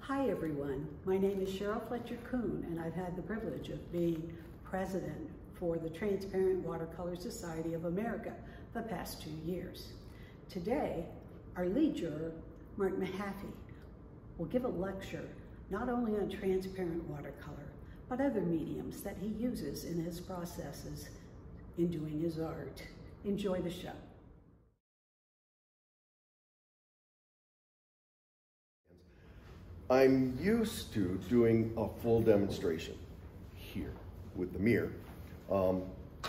Hi everyone, my name is Cheryl Fletcher-Kuhn and I've had the privilege of being president for the Transparent Watercolor Society of America the past 2 years. Today, our lead juror, Mark Mehaffey, will give a lecture not only on transparent watercolor, but other mediums that he uses in his processes in doing his art. Enjoy the show. I'm used to doing a full demonstration here with the mirror.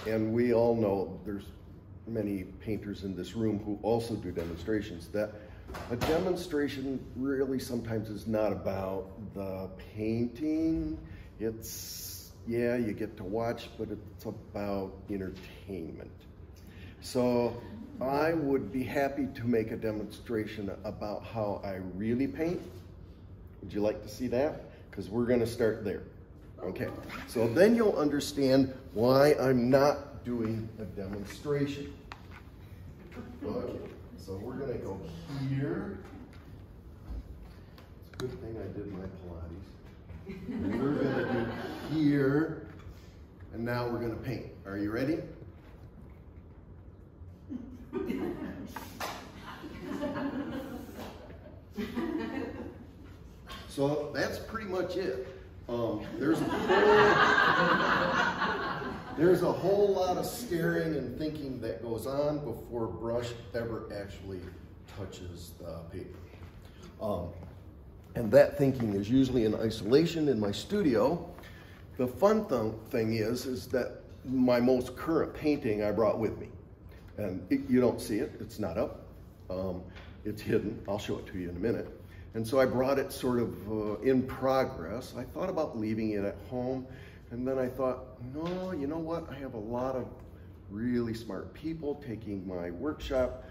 And we all know there's many painters in this room who also do demonstrations, that a demonstration really sometimes is not about the painting. It's, yeah, you get to watch, but it's about entertainment. So I would be happy to make a demonstration about how I really paint. Would you like to see that? Because we're going to start there. Okay, so then you'll understand why I'm not doing a demonstration. Okay, so we're going to go here. It's a good thing I did my Pilates. And we're going to do here, and now we're going to paint. Are you ready? So that's pretty much it. There's a whole lot of staring and thinking that goes on before brush ever actually touches the paper. And that thinking is usually in isolation in my studio. The fun thing is that my most current painting I brought with me. And you don't see it, it's not up. It's hidden, I'll show it to you in a minute. And so I brought it sort of in progress. I thought about leaving it at home, and then I thought, no, you know what? I have a lot of really smart people taking my workshop.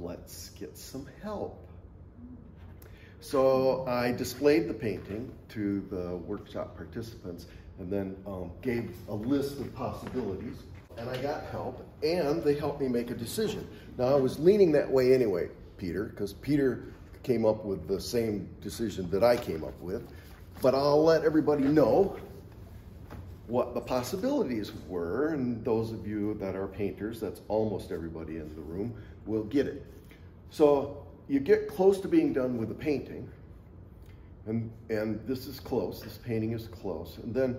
Let's get some help. So I displayed the painting to the workshop participants and then gave a list of possibilities, and I got help, and they helped me make a decision. Now I was leaning that way anyway, Peter, because Peter came up with the same decision that I came up with, but I'll let everybody know what the possibilities were, and those of you that are painters, that's almost everybody in the room, will get it. So you get close to being done with the painting, and this is close, this painting is close, and then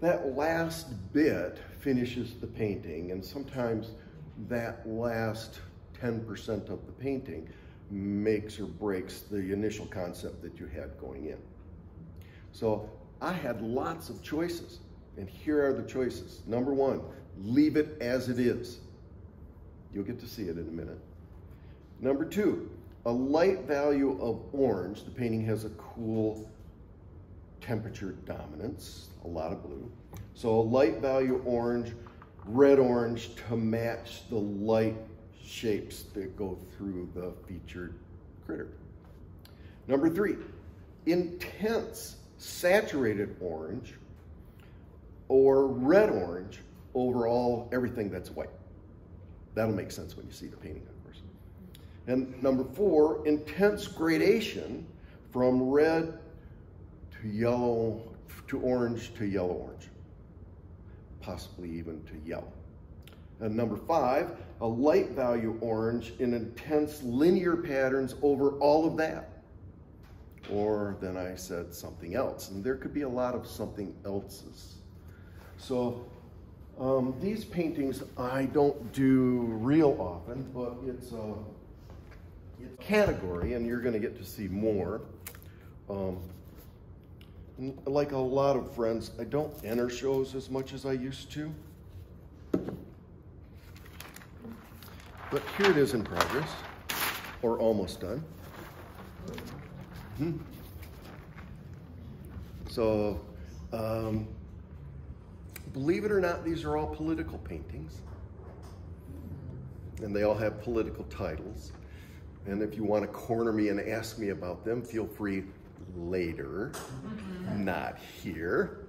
that last bit finishes the painting, and sometimes that last 10% of the painting makes or breaks the initial concept that you had going in. So I had lots of choices, and here are the choices. Number one, leave it as it is. You'll get to see it in a minute. Number two, a light value of orange. The painting has a cool temperature dominance, a lot of blue. So a light value orange, red orange to match the light shapes that go through the featured critter. Number three, intense saturated orange or red orange over everything that's white. That'll make sense when you see the painting, of course. And number four, intense gradation from red to yellow to orange to yellow orange, possibly even to yellow. And number five, a light value orange in intense linear patterns over all of that. Or then I said something else, and there could be a lot of something else's. So these paintings I don't do real often, but it's a category, and you're going to get to see more. Like a lot of friends, I don't enter shows as much as I used to. But here it is in progress, or almost done. So, believe it or not, these are all political paintings. And they all have political titles. And if you want to corner me and ask me about them, feel free later, not here.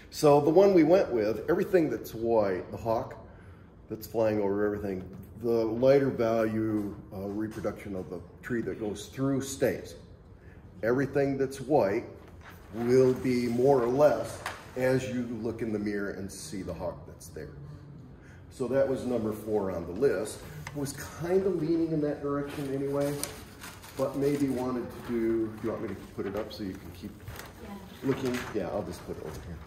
So the one we went with, everything that's white, the hawk that's flying over everything, the lighter value reproduction of the tree that goes through stays. Everything that's white will be more or less as you look in the mirror and see the hawk that's there. So that was number 4 on the list. Was kind of leaning in that direction anyway, but maybe wanted to do you want me to put it up so you can keep looking? Yeah, I'll just put it over here.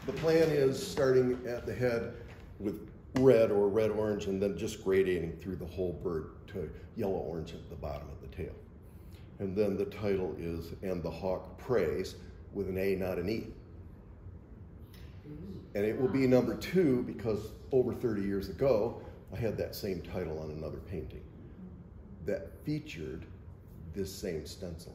The plan is starting at the head with red or red-orange and then just gradating through the whole bird to yellow-orange at the bottom of the tail. And then the title is, "And the Hawk Prays," with an A, not an E. And it will be number 2 because over 30 years ago, I had that same title on another painting that featured this same stencil.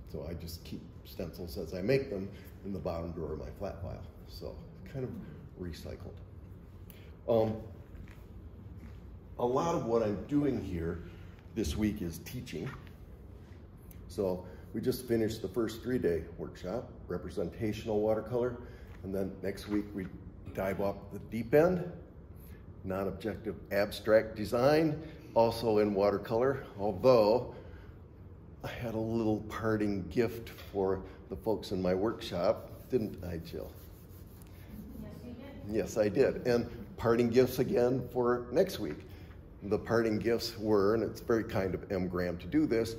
So I just keep stencils as I make them in the bottom drawer of my flat file. So kind of recycled. A lot of what I'm doing here this week is teaching. So we just finished the first 3-day workshop, representational watercolor, and then next week we dive off the deep end, non-objective abstract design, also in watercolor, although I had a little parting gift for the folks in my workshop, didn't I, Jill? Yes, you did. Yes, I did. And parting gifts again for next week. The parting gifts were, and it's very kind of M. Graham to do this,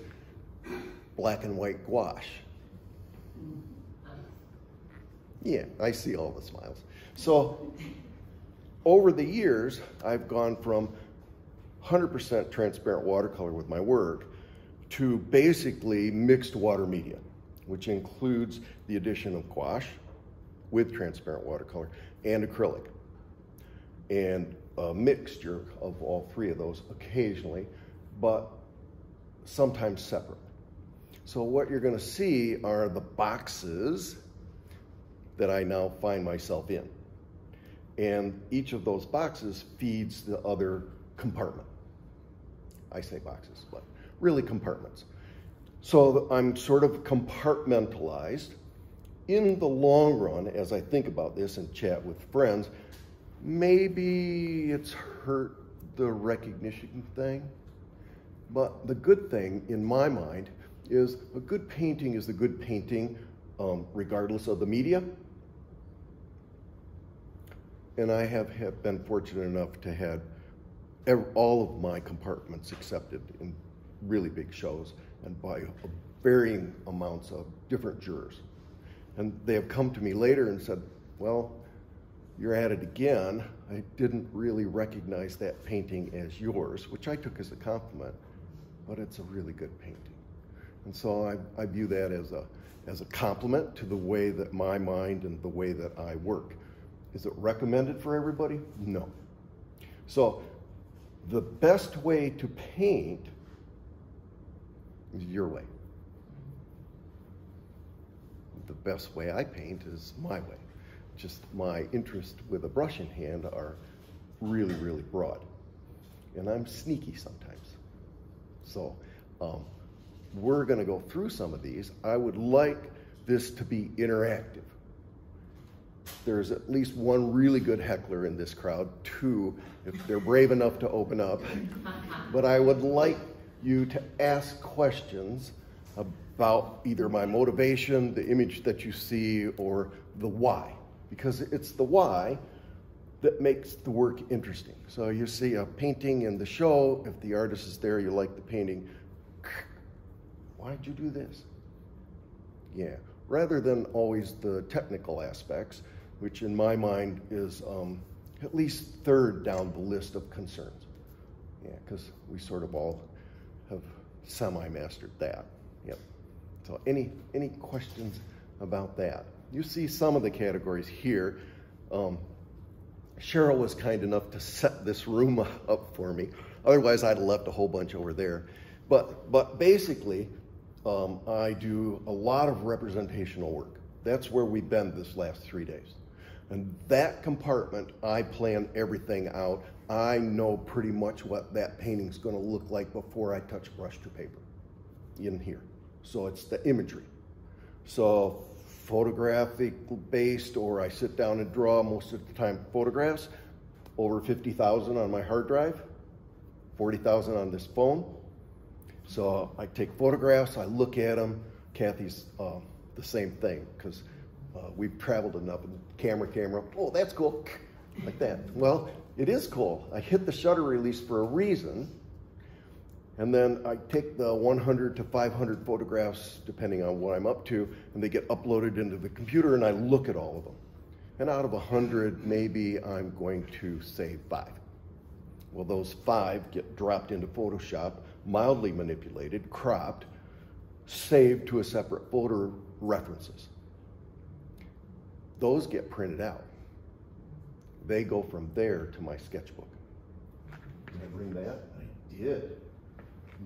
black and white gouache. Yeah, I see all the smiles. So over the years, I've gone from 100% transparent watercolor with my work to basically mixed water media, which includes the addition of gouache with transparent watercolor and acrylic, and a mixture of all 3 of those occasionally, but sometimes separate. So what you're going to see are the boxes that I now find myself in. And each of those boxes feeds the other compartment. I say boxes, but really compartments. So I'm sort of compartmentalized. In the long run, as I think about this and chat with friends, maybe it's hurt the recognition thing. But the good thing in my mind is a good painting is a good painting regardless of the media. And I have been fortunate enough to have all of my compartments accepted in really big shows and by varying amounts of different jurors. And they have come to me later and said, well, you're at it again. I didn't really recognize that painting as yours, which I took as a compliment, but it's a really good painting. And so I view that as a compliment to the way that my mind and the way that I work. Is it recommended for everybody? No. So the best way to paint is your way. The best way I paint is my way. Just my interest with a brush in hand are really, really broad. And I'm sneaky sometimes. So we're gonna go through some of these. I would like this to be interactive. There's at least 1 really good heckler in this crowd, 2 if they're brave enough to open up. But I would like you to ask questions about either my motivation, the image that you see, or the why. Because it's the why that makes the work interesting. So you see a painting in the show, if the artist is there, you like the painting, why'd you do this? Yeah, rather than always the technical aspects, which in my mind is at least 3rd down the list of concerns. Yeah, because we sort of all have semi-mastered that. Yep. So any questions about that? You see some of the categories here. Cheryl was kind enough to set this room up for me. Otherwise, I'd have left a whole bunch over there. But basically, I do a lot of representational work. That's where we've been this last 3 days. And that compartment, I plan everything out. I know pretty much what that painting's gonna look like before I touch brush to paper in here. So it's the imagery. So photographic based, or I sit down and draw most of the time photographs, over 50,000 on my hard drive, 40,000 on this phone. So I take photographs, I look at them. Kathy's the same thing, because we've traveled enough, and camera, oh, that's cool, like that. Well, it is cool. I hit the shutter release for a reason, and then I take the 100 to 500 photographs, depending on what I'm up to, and they get uploaded into the computer, and I look at all of them. And out of 100, maybe I'm going to save 5. Well, those 5 get dropped into Photoshop, mildly manipulated, cropped, saved to a separate folder, references. Those get printed out. They go from there to my sketchbook. Did I bring that? I did.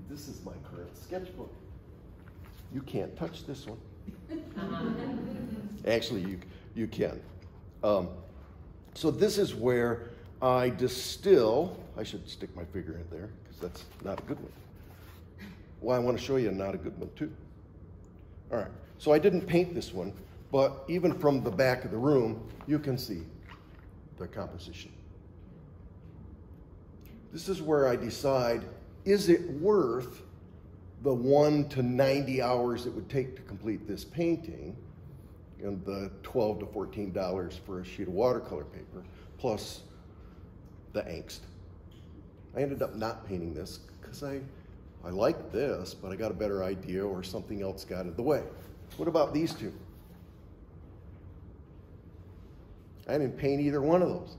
This is my current sketchbook. You can't touch this one. Actually, you can. So this is where I distill. I should stick my finger in there, because that's not a good one. Well, I want to show you not a good one too. All right, so I didn't paint this one, but even from the back of the room, you can see the composition. This is where I decide, is it worth the 1 to 90 hours it would take to complete this painting, and the $12 to $14 for a sheet of watercolor paper, plus the angst. I ended up not painting this because I like this, but I got a better idea, or something else got in the way. What about these two? I didn't paint either one of those.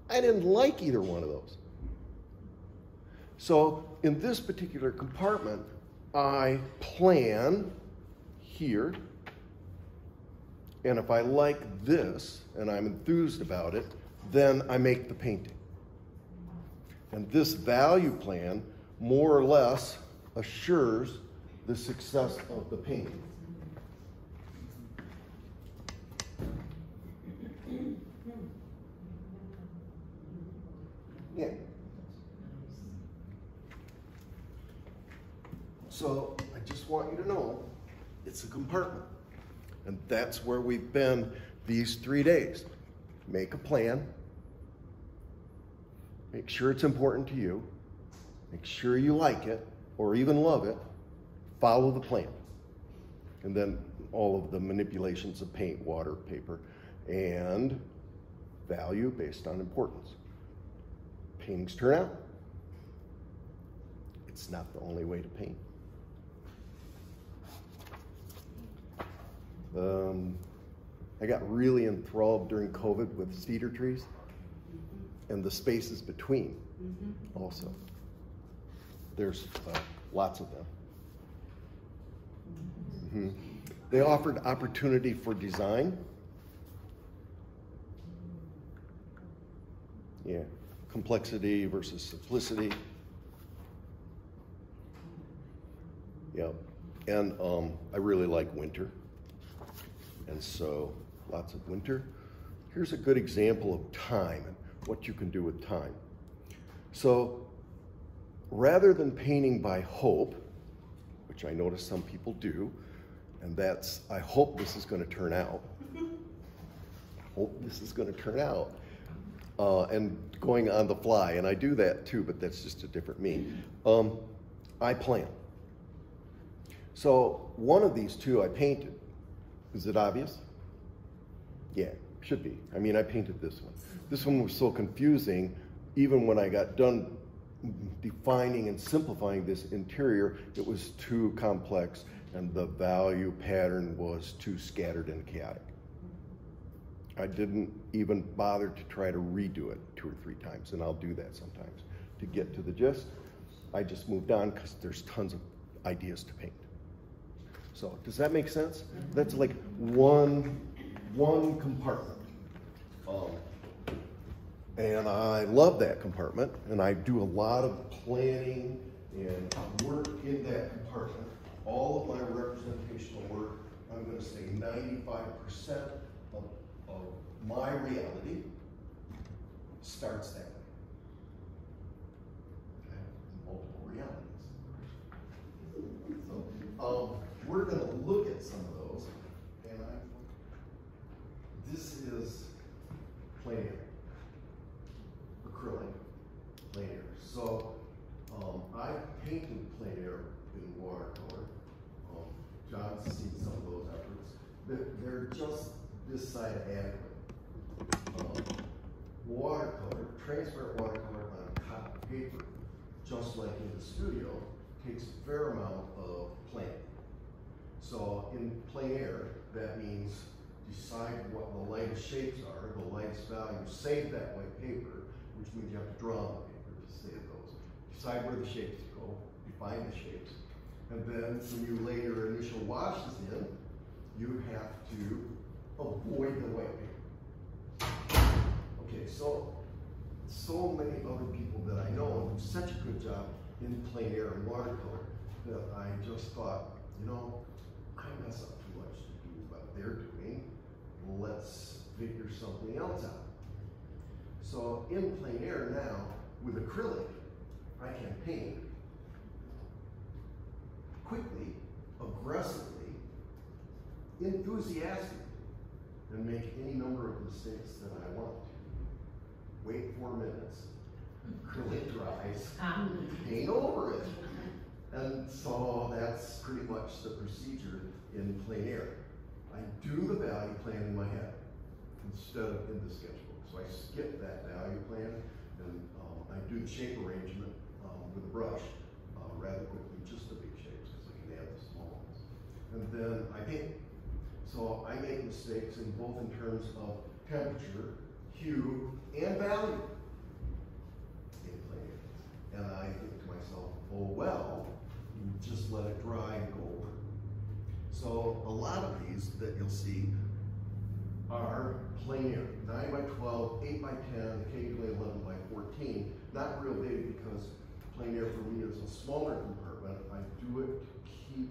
I didn't like either one of those. So in this particular compartment, I plan here, and if I like this and I'm enthused about it, then I make the painting. And this value plan more or less assures the success of the painting. Yeah. So I just want you to know it's a compartment. And that's where we've been these 3 days. Make a plan. Make sure it's important to you. Make sure you like it or even love it. Follow the plan. And then all of the manipulations of paint, water, paper, and value based on importance. Paintings turn out. It's not the only way to paint. I got really enthralled during COVID with cedar trees and the spaces between also. There's lots of them. They offered opportunity for design. Yeah, complexity versus simplicity. Yeah, and I really like winter. And so lots of winter. Here's a good example of time and what you can do with time. So rather than painting by hope, which I notice some people do, and that's, I hope this is going to turn out. Hope this is going to turn out. And going on the fly, and I do that too, but that's just a different me. I plan. So one of these two I painted. Is it obvious? Yeah, should be. I mean, I painted this one. This one was so confusing, even when I got done defining and simplifying this interior, it was too complex, and the value pattern was too scattered and chaotic. I didn't even bother to try to redo it 2 or 3 times, and I'll do that sometimes. To get to the gist, I just moved on because there's tons of ideas to paint. So does that make sense? That's like one compartment. And I love that compartment, and I do a lot of planning and work in that compartment. All of my representational work, I'm going to say 95% of my reality starts that way. I have multiple realities. So, we're going to look at some of those, and this is plein air, acrylic plein air. So I painted plein air they're just this side adequate. Watercolor, transparent watercolor on cotton paper, just like in the studio, takes a fair amount of planning. So in plein air, that means decide what the lightest shapes are, the lightest values, save that white paper, which means you have to draw on the paper to save those. Decide where the shapes go, define the shapes, and then when you lay your initial washes in, you have to avoid the white paper. Okay, so many other people that I know do such a good job in plein air and watercolor that I just thought, you know, I mess up too much to do what they're doing. Let's figure something else out. So in plein air now, with acrylic, I can paint quickly, aggressively, enthusiastically, and make any number of mistakes that I want to. Wait 4 minutes, acrylic dries, paint over it. And so that's pretty much the procedure in plein air. I do the value plan in my head instead of in the sketchbook. So I skip that value plan and I do the shape arrangement with a brush rather quickly, just the big shapes because I can add the small ones. And then I paint. So I make mistakes in both in terms of temperature, hue, and value in plein air. And I think to myself, oh well, you just let it dry and go over. So a lot of these that you'll see are plein air, 9 by 12, 8 by 10, occasionally 11 by 14. Not real big because plein air for me is a smaller compartment. I do it to keep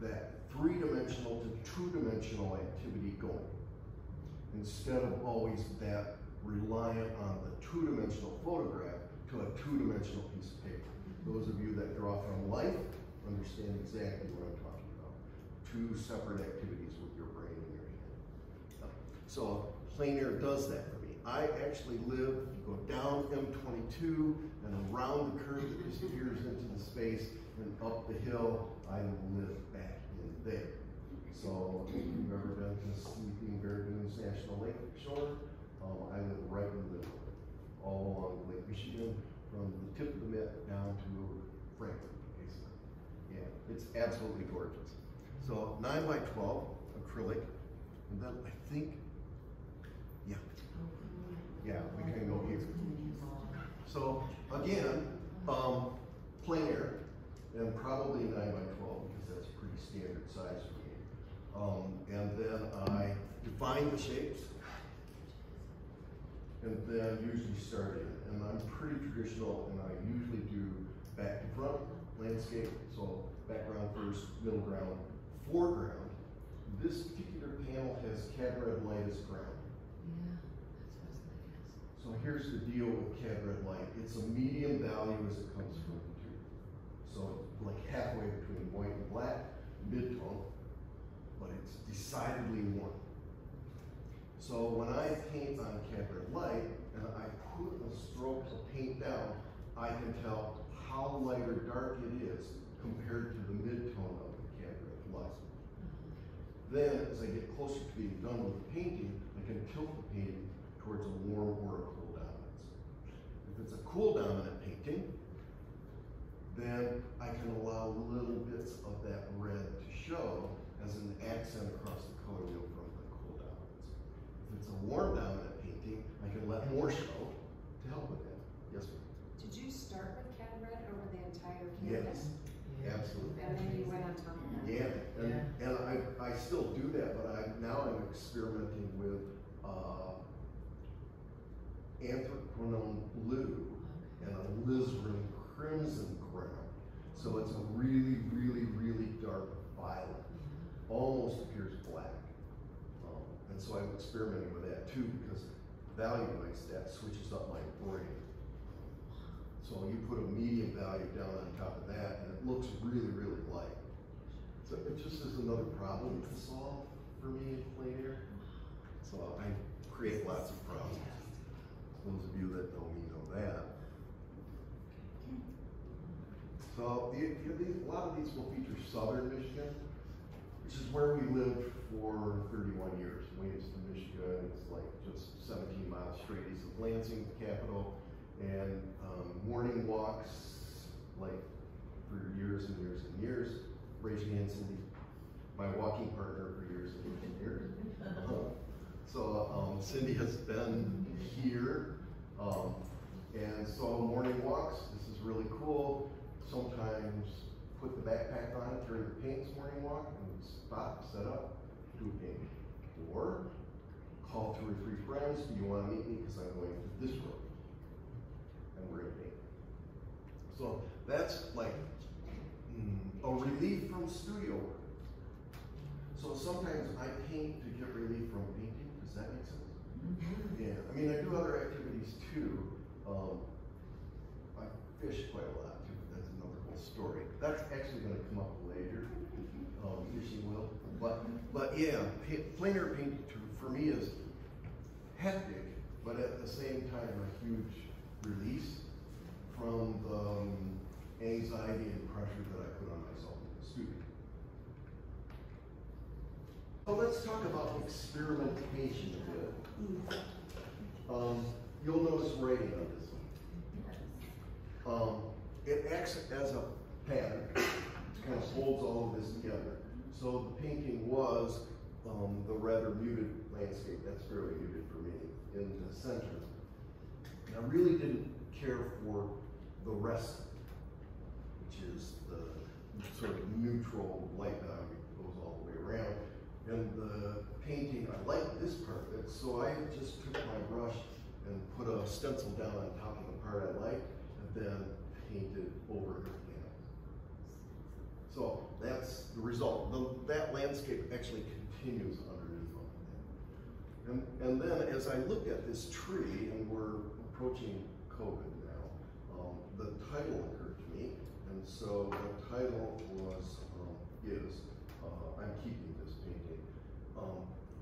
that 3-dimensional to 2-dimensional activity going, instead of always that reliant on the 2-dimensional photograph to a 2-dimensional piece of paper. Those of you that draw from life understand exactly what I'm talking about. 2 separate activities with your brain and your hand. So plein air does that for me. I actually live, go down M22 and around the curve that disappears into the space and up the hill, I live back in there. So if you've ever been to Sleeping Bear Dunes National Lake Shore, I live right in the middle of it, all along Lake Michigan, from the tip of the mitt down to Frankfurt, basically. Yeah, it's absolutely gorgeous. So 9 by 12 acrylic, and then I think, yeah, we can go here. So again, plein air, and probably 9 by 12 because that's a pretty standard size for me. And then I define the shapes, and then usually start in. And I'm pretty traditional, and I usually do back to front, landscape, so background first, middle ground, foreground. This particular panel has cad red light as ground. Yeah, that's what I was going to ask. So here's the deal with cad red light. It's a medium value as it comes from the two. So like halfway between white and black, mid-tone, but it's decidedly warm. So when I paint on cad red light and I put a stroke of paint down, I can tell how light or dark it is compared to the mid-tone of the cad red light. Then as I get closer to being done with the painting, I can tilt the painting towards a warm or a cool dominance. If it's a cool dominant painting, then I can allow little bits of that red to show as an accent across the color wheel from the cool dominance. If it's a warm dominant painting, I can let more show to help with that. Yes, ma'am? Did you start with cad red over the entire canvas? Yes, absolutely. And then you went on top of that? Yeah, and I still do that, but now I'm experimenting with anthracone blue and alizarin crimson ground. So it's a really, really, really dark violet. Almost appears black. And so I'm experimenting with that too, because value-wise, that switches up my brain. So you put a medium value down on top of that, and it looks really, really light. So it just is another problem to solve for me in plein air. So I create lots of problems. Those of you that know me know that. So a lot of these will feature southern Michigan. which is where we lived for 31 years. Williamston, Michigan. It's like just 17 miles straight east of Lansing, the capital, and morning walks like for years and years and years. Raise your hand, Cindy. My walking partner for years and years and years. So Cindy has been here, and so morning walks. This is really cool. Sometimes put the backpack on, carry the paints morning walk, and stop, set up, do a paint. Or call 2 or 3 friends. Do you want to meet me? Because I'm going to this room, and we're gonna paint. So that's like a relief from studio work. So sometimes I paint to get relief from painting. Does that make sense? Mm-hmm. Yeah. I mean, I do other activities too. I fish quite a lot too, but that's another whole story. That's actually going to come up later. Fishing will. But yeah, plein air painting for me is hectic, but at the same time a huge release from the anxiety and pressure that I put on myself in the studio. So let's talk about experimentation a bit. You'll notice writing on this one. It acts as a pattern. It kind of holds all of this together. So the painting was the rather muted landscape. That's fairly muted for me in the center. And I really didn't care for the rest, which is the sort of neutral light that goes all the way around. And the painting, I like this part of it, so I just took my brush and put a stencil down on top of the part I liked, and then painted over the canvas. So that's the result. That landscape actually continues underneath on that. And then as I looked at this tree, and we're approaching COVID now, the title occurred to me, and so the title was, I'm keeping this painting.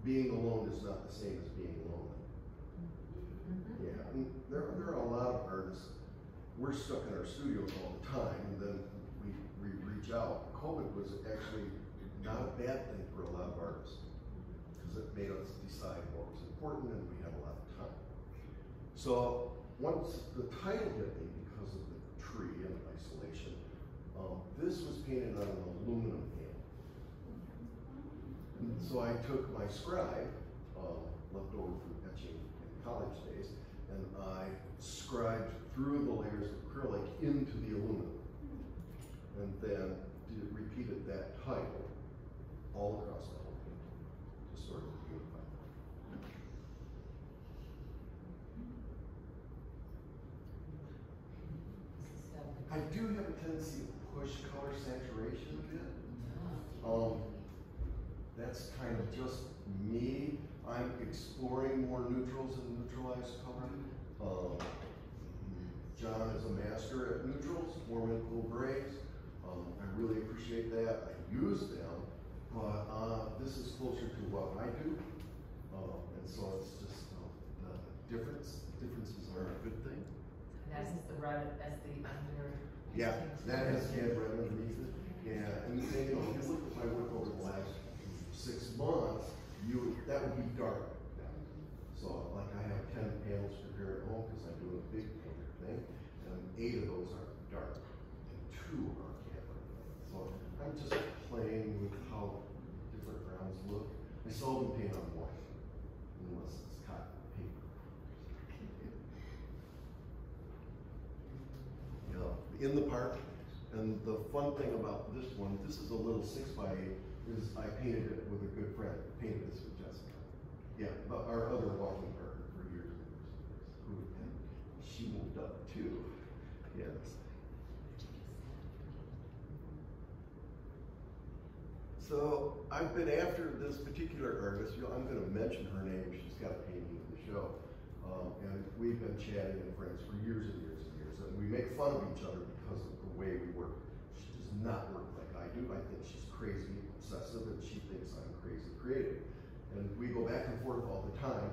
Being alone is not the same as being lonely. Mm-hmm. Yeah, and there are a lot of artists. We're stuck in our studios all the time, and then we reach out. COVID was actually not a bad thing for a lot of artists because it made us decide what was important, and we had a lot of time. So once the title hit me because of the tree and isolation, this was painted on an aluminum can. And so I took my scribe, left over from etching in college days, and I scribed through the layers of acrylic into the aluminum, and then repeated that title all across the whole painting to sort of unify. I do have a tendency to push color saturation a bit. That's kind of just me. I'm exploring more neutrals and neutralized color. John is a master at neutrals, warm and cool grays. I really appreciate that. I use them, but this is closer to what I do. And so it's just the differences are a good thing. And that's the red, that's the under. Yeah, that has cad red underneath it. Yeah, and if you look at my work over the last 6 months, that would be dark. So like I have 10 panels prepared at home because I'm doing a big painter thing, and 8 of those are dark, and 2 are cad. So I'm just playing with how different grounds look. I seldom paint on white, unless it's cotton paper. Yeah, in the park. And the fun thing about this one, this is a little 6x8, is I painted it with a good friend. Painted this with Jessica. Yeah, but our other walking partner for years and years and she moved up too. Yes. So I've been after this particular artist. I'm going to mention her name. She's got a painting in the show. And we've been chatting and friends for years and years and years. And we make fun of each other because of the way we work. She does not work like I do. I think she's crazy obsessive, and she thinks I'm crazy creative. And we go back and forth all the time.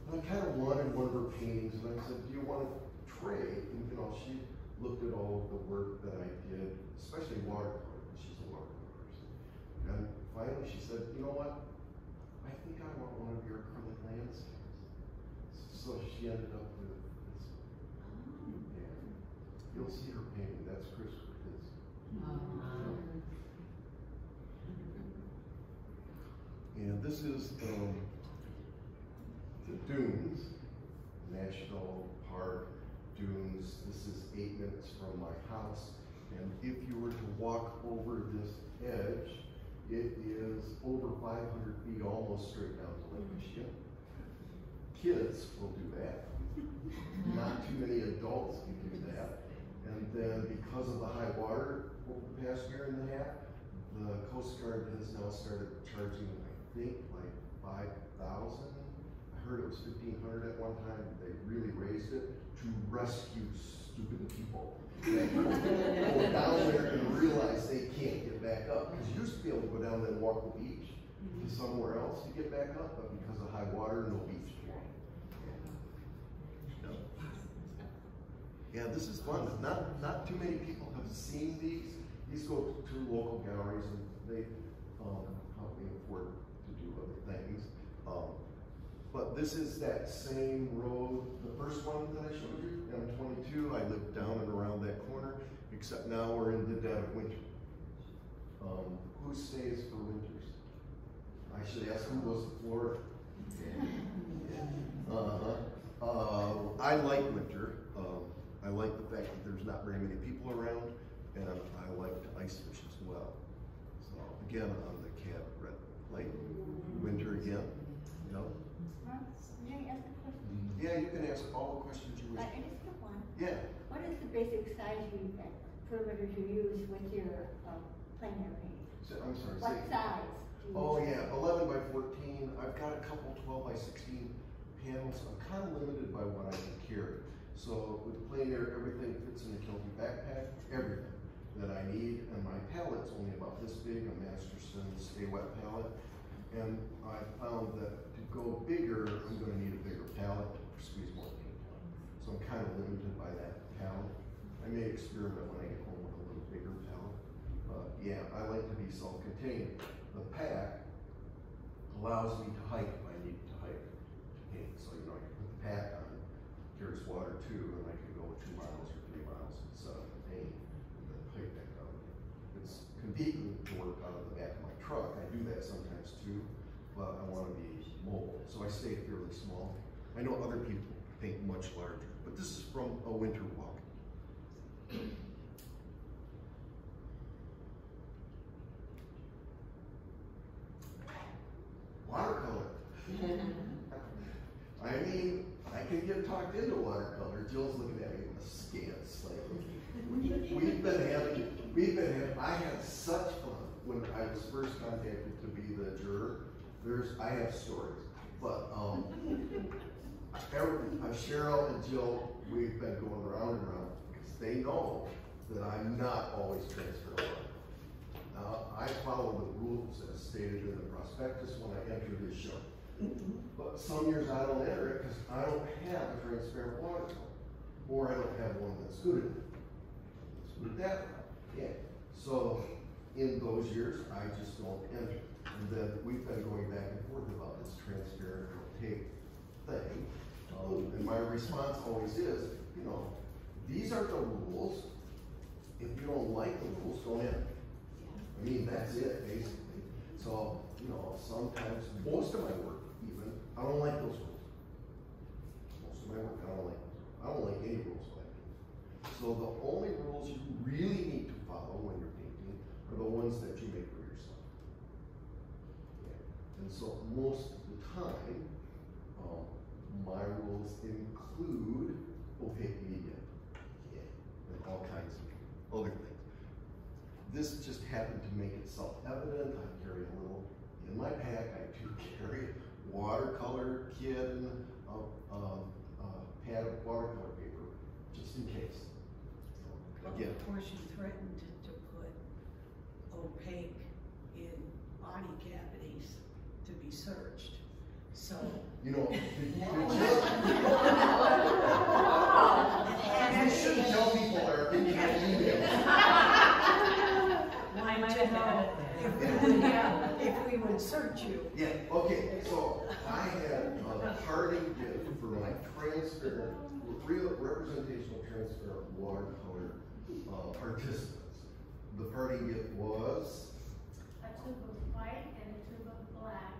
And I kind of wanted one of her paintings, and I said, do you want to trade? And she looked at all of the work that I did, especially watercolor, because she's a watercolor person. And finally she said, you know what? I think I want one of your acrylic landscapes. So she ended up with this. Yeah. You'll see her painting. That's Chris for his. And this is the dunes, National Park dunes. This is 8 minutes from my house. And if you were to walk over this edge, it is over 500 feet, almost straight down to Lake Michigan. Kids will do that. Not too many adults can do that. And then because of the high water over the past year and a half, the Coast Guard has now started charging, I think, like $5,000. I heard it was $1,500 at one time. They really raised it to rescue stupid people that go down there and realize they can't get back up. Because you used to be able to go down there and walk the beach to somewhere else to get back up, but because of high water, no beach. Yeah, this is fun. Not too many people have seen these. These go to local galleries, and they help me afford to do other things. But this is that same road, the first one that I showed you, M22. I live down and around that corner, except now we're in the dead of winter. Who stays for winters? I should ask who goes to Florida. I like winter. I like the fact that there's not very many people around, and I like to ice fish as well. So again, on the Cab Red Lake, winter again. You know. May I ask a question? Yeah, you can ask all the questions you wish. I just have one. Yeah. What is the basic size perimeters you use with your plein air painting? So, I'm sorry. What size? Oh yeah, 11 by 14. I've got a couple 12 by 16 panels. I'm kind of limited by what I can carry. So with plein air, everything fits in the Kelty backpack, everything that I need. And my palette's only about this big, a Masterson Stay Wet palette. And I found that to go bigger, I'm going to need a bigger palette to squeeze more paint out. So I'm kind of limited by that palette. I may experiment when I get home with a little bigger palette. But yeah, I like to be self-contained. The pack allows me to hike if I need to hike to paint. So you know, I can put the pack on, carries water too, and I can go 2 miles or 3 miles and set up the paint and then hike back up. It's convenient to work out of the back of my truck. I do that sometimes too, but I want to be mobile, so I stay fairly small. I know other people paint much larger, but this is from a winter walk. Watercolor. I mean, I can get talked into watercolor. Jill's looking at me askance. Like, I had such fun when I was first contacted to be the juror. I have stories, but Cheryl and Jill, we've been going around and around because they know that I'm not always transferable. Now, I follow the rules as stated in the prospectus when I enter this show. But some years I don't enter it because I don't have a transparent watercolor, or I don't have one that's good enough. Let's put it that way. Yeah. So in those years, I just don't enter. And then we've been going back and forth about this transparent tape thing. And my response always is, you know, these are the rules. If you don't like the rules, don't enter. I mean, that's it, basically. So, you know, sometimes, most of my work, even, I don't like those rules. Most of my work, I don't like. I don't like any rules like that. So the only rules you really need to follow when you're painting are the ones that you make for yourself. Yeah. And so most of the time, my rules include opaque media, and all kinds of other things. This just happened to make it self-evident. I carry a little in my pack. I do carry watercolor kit and a pad of watercolor paper, just in case. So, again, of course, you threatened to put opaque in body cavities to be searched. So, you know, you shouldn't tell people our individual emails. Why might have had it there? Yeah, if we would search you. Yeah, okay, so I had a parting gift for my transparent, real representational transparent watercolor participants. The parting gift was? A tube of white and a tube of black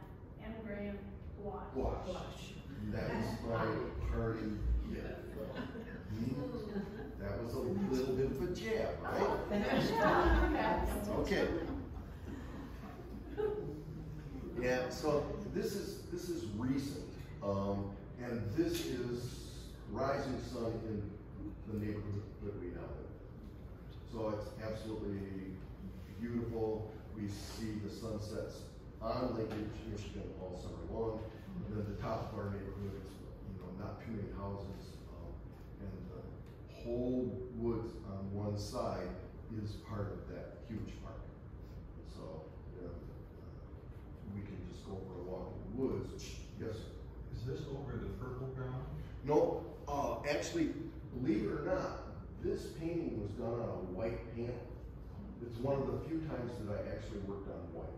embryo wash. Wash. That is my parting gift. That was a little bit of a jab, right? Okay. Yeah, so this is recent, and this is rising sun in the neighborhood that we now live in. So it's absolutely beautiful. We see the sunsets on Lake Michigan all summer long. And then the top of our neighborhood is, not too many houses, and the whole woods on one side is part of that huge park. So we can just go for a walk in the woods. Yes, sir. Is this over the purple ground? No, actually, believe it or not, this painting was done on a white panel. It's one of the few times that I actually worked on white.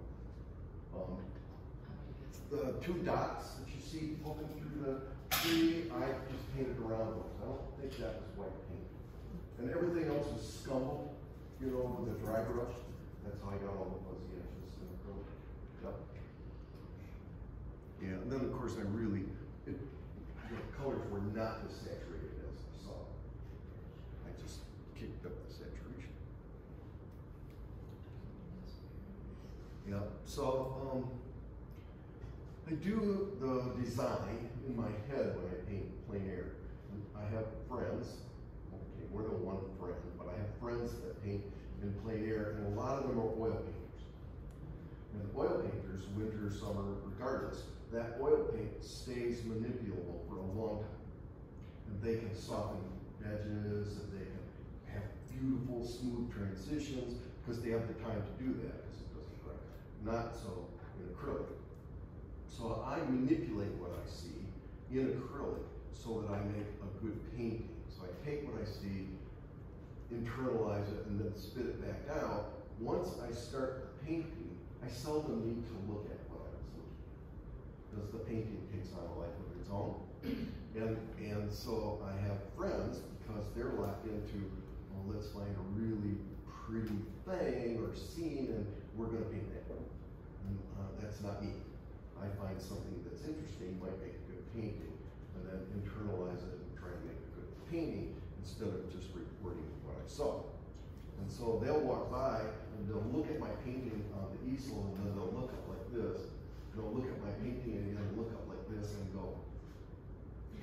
The two dots that you see poking through the tree, I just painted around those. I don't think that was white paint. And everything else was scumbled, with a dry brush. That's how I got all the fuzzy edges in the color. Yep. Yeah, and then of course the colors were not as saturated as I saw. I just kicked up the saturation. Yeah, so I do the design in my head when I paint plein air. I have friends, okay, more than one friend, but I have friends that paint in plein air, and a lot of them are oil painters. And oil painters, winter, summer, regardless, that oil paint stays manipulable for a long time. And they can soften edges, and they can have beautiful, smooth transitions, because they have the time to do that, because it doesn't dry. Not so in acrylic. So I manipulate what I see in acrylic so that I make a good painting. So I take what I see, internalize it, and then spit it back out. Once I start the painting, I seldom need to look at what I was looking at, because the painting takes on a life of its own. And so I have friends, because they're locked into, well, let's find a really pretty thing or scene, and we're going to paint that. And that's not me. I find something that's interesting, might make a good painting, and then internalize it and try to make a good painting instead of just reporting what I saw. And so they'll walk by and they'll look at my painting on the easel, and then they'll look up like this. They'll look at my painting and then look up like this and go.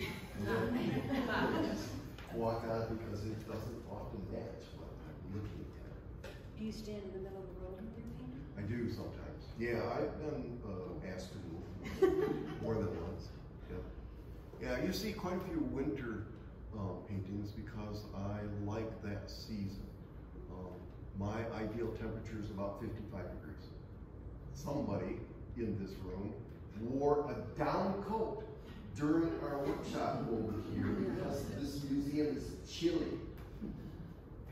And then just walk on, because it doesn't often match what I'm looking at. Do you stand in the middle of the road when you're painting? I do sometimes. Yeah, I've been asked to move more than once. Yeah, you see quite a few winter paintings because I like that season. My ideal temperature is about 55 degrees. Somebody in this room wore a down coat during our workshop over here because this museum is chilly.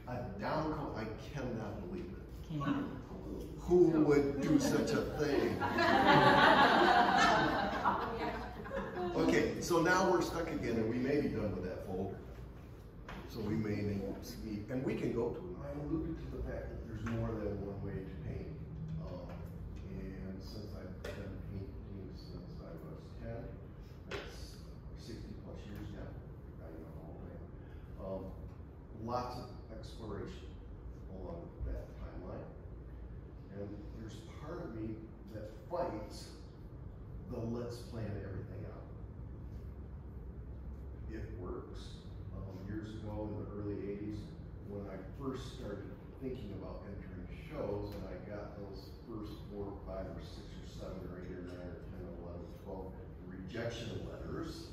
A down coat, I cannot believe it. Who would do such a thing? Okay, so now we're stuck again, and we may be done with that folder. So we may need to meet, and we can go to it. I alluded to the fact that there's more than one way to paint. And since I've been painting since I was 10, that's 60 plus years now. I know all that. Lots of exploration along that timeline. And there's part of me that fights the let's plan everything out. It works. Years ago in the early 80s, when I first started thinking about entering shows, and I got those first 4 or 5 or 6 or 7 or 8 or 9 or 10 or 11, 12 rejection letters,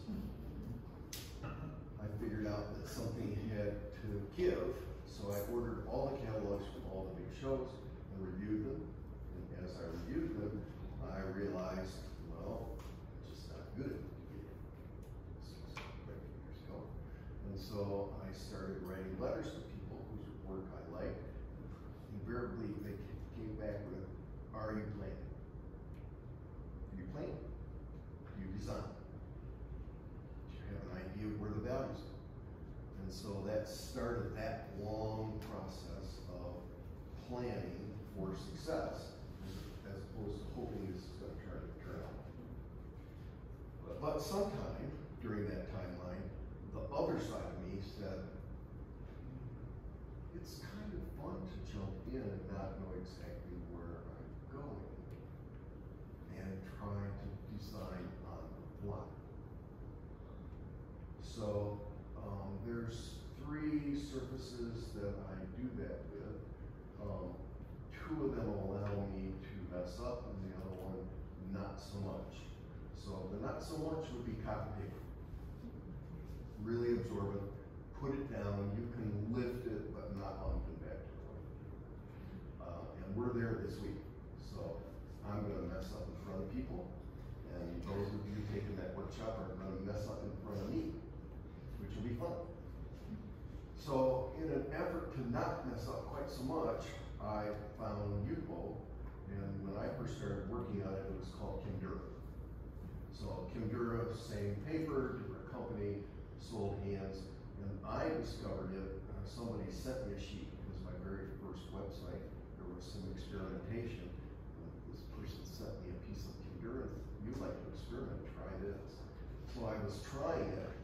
I figured out that something had to give. So I ordered all the catalogs from all the big shows and reviewed them. And as I reviewed them, I realized, well, it's just not good. And so I started writing letters to people whose work I liked. Invariably, they came back with, "Are you planning?" that started that long process of planning for success, as opposed to hoping this is going to turn out. But sometime during that timeline, the other side of me said, it's kind of fun to jump in and not know exactly where I'm going and try to design on the fly. So there's 3 surfaces that I do that with. 2 of them allow me to mess up, and the other one not so much. So the not so much would be cotton paper. Really absorbent. Put it down. You can lift it, but not lump it back to the way. And we're there this week. So I'm going to mess up in front of people, and those of you taking that workshop are going to mess up in front of me, which will be fun. So in an effort to not mess up quite so much, I found UPO, and when I first started working on it, it was called Kimdura. So Kimdura, same paper, different company, sold hands, and I discovered it. Somebody sent me a sheet because my very first website, there was some experimentation. This person sent me a piece of Kimdura. You'd like to experiment, try this. So I was trying it.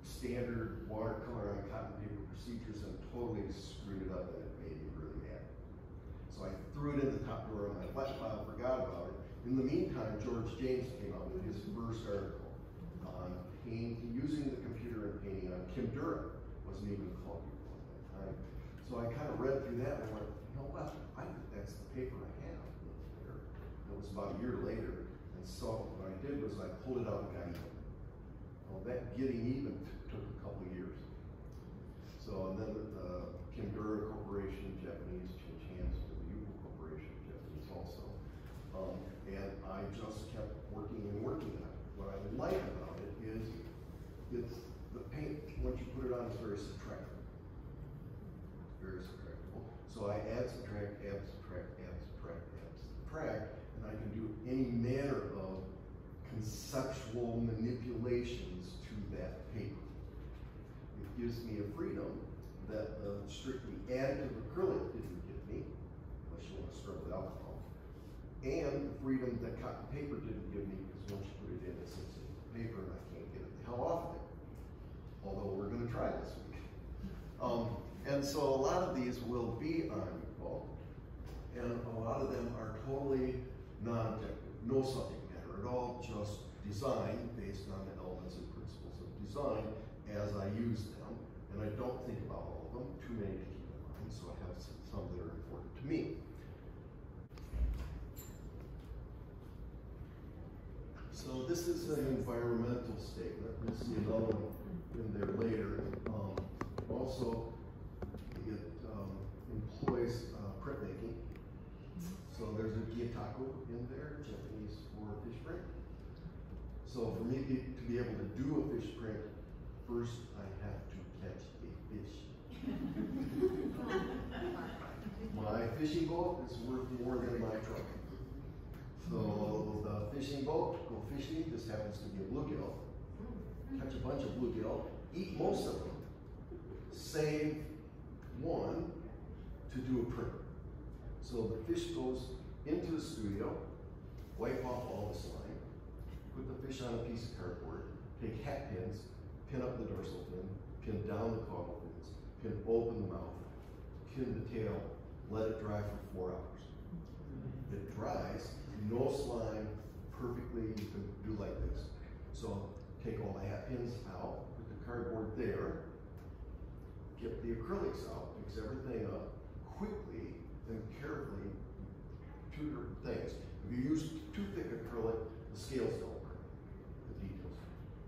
Standard watercolor on cotton paper procedures, and totally screwed it up, and it made me really mad. So I threw it in the top drawer of my flat file, forgot about it. In the meantime, George James came out with his first article on using the computer and painting on Kimdura. Wasn't even called UPO at that time. So I kind of read through that and I went, you know what? I think that's the paper I have there. It was about a year later, and so what I did was I pulled it out and got even. Well, that getting even took a couple of years. So, and then the Kimdura Corporation, Japanese, changed hands to the UPO Corporation, Japanese also. And I just kept working and working on it. What I like about it is it's the paint, once you put it on, is very subtractive. Very subtractable. So I add, subtract, add, subtract, add, subtract, add, subtract, and I can do any manner of conceptual manipulations to that paper. It gives me a freedom that strictly additive acrylic didn't give me, unless you want to start with alcohol, and the freedom that cotton paper didn't give me, because once you put it in, it sits in the paper and I can't get it the hell off of it. Although we're going to try this week. And so a lot of these will be on UPO, and a lot of them are totally non-objective, no subject matter at all, just design based on the elements and principles of design as I use them. And I don't think about all of them, too many to keep in mind, so I have some that are important to me. So this is an environmental statement. We'll see another one in there later. Also, it employs printmaking. So there's a gyataku in there, Japanese for fish print. So for me to be able to do a fish print, first I have to catch a fish. My fishing boat is worth more than my truck. So the fishing boat, go fishing, this happens to be a bluegill. Catch a bunch of bluegill, eat most of them, save one to do a print. So the fish goes into the studio, wipe off all the slime, put the fish on a piece of cardboard, take hat pins, pin up the dorsal fin, pin down the caudal fins, pin open the mouth, pin the tail, let it dry for 4 hours. It dries, no slime, perfectly, you can do like this. So take all the hat pins out, put the cardboard there, get the acrylics out, mix everything up quickly and carefully. 2 different things. If you use too thick acrylic, the scales don't work, the details.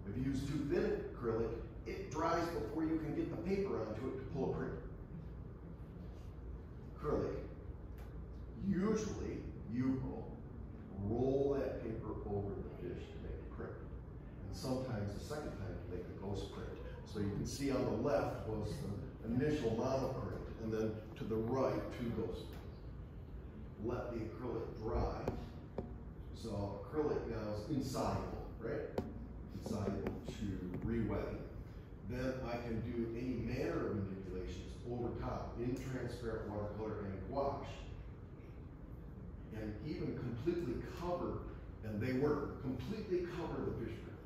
If you use too thin acrylic, it dries before you can get the paper onto it to pull a print. Acrylic, usually you will roll that paper over the fish to make a print. And sometimes the second time to make a ghost print. So you can see on the left was the initial monoprint, and then to the right, 2 ghost prints. Let the acrylic dry. So acrylic now is insoluble, right? Insoluble to re-wetting. then I can do any manner of manipulations over top in transparent watercolor and gouache, and even completely cover, and they were, completely cover the fish print.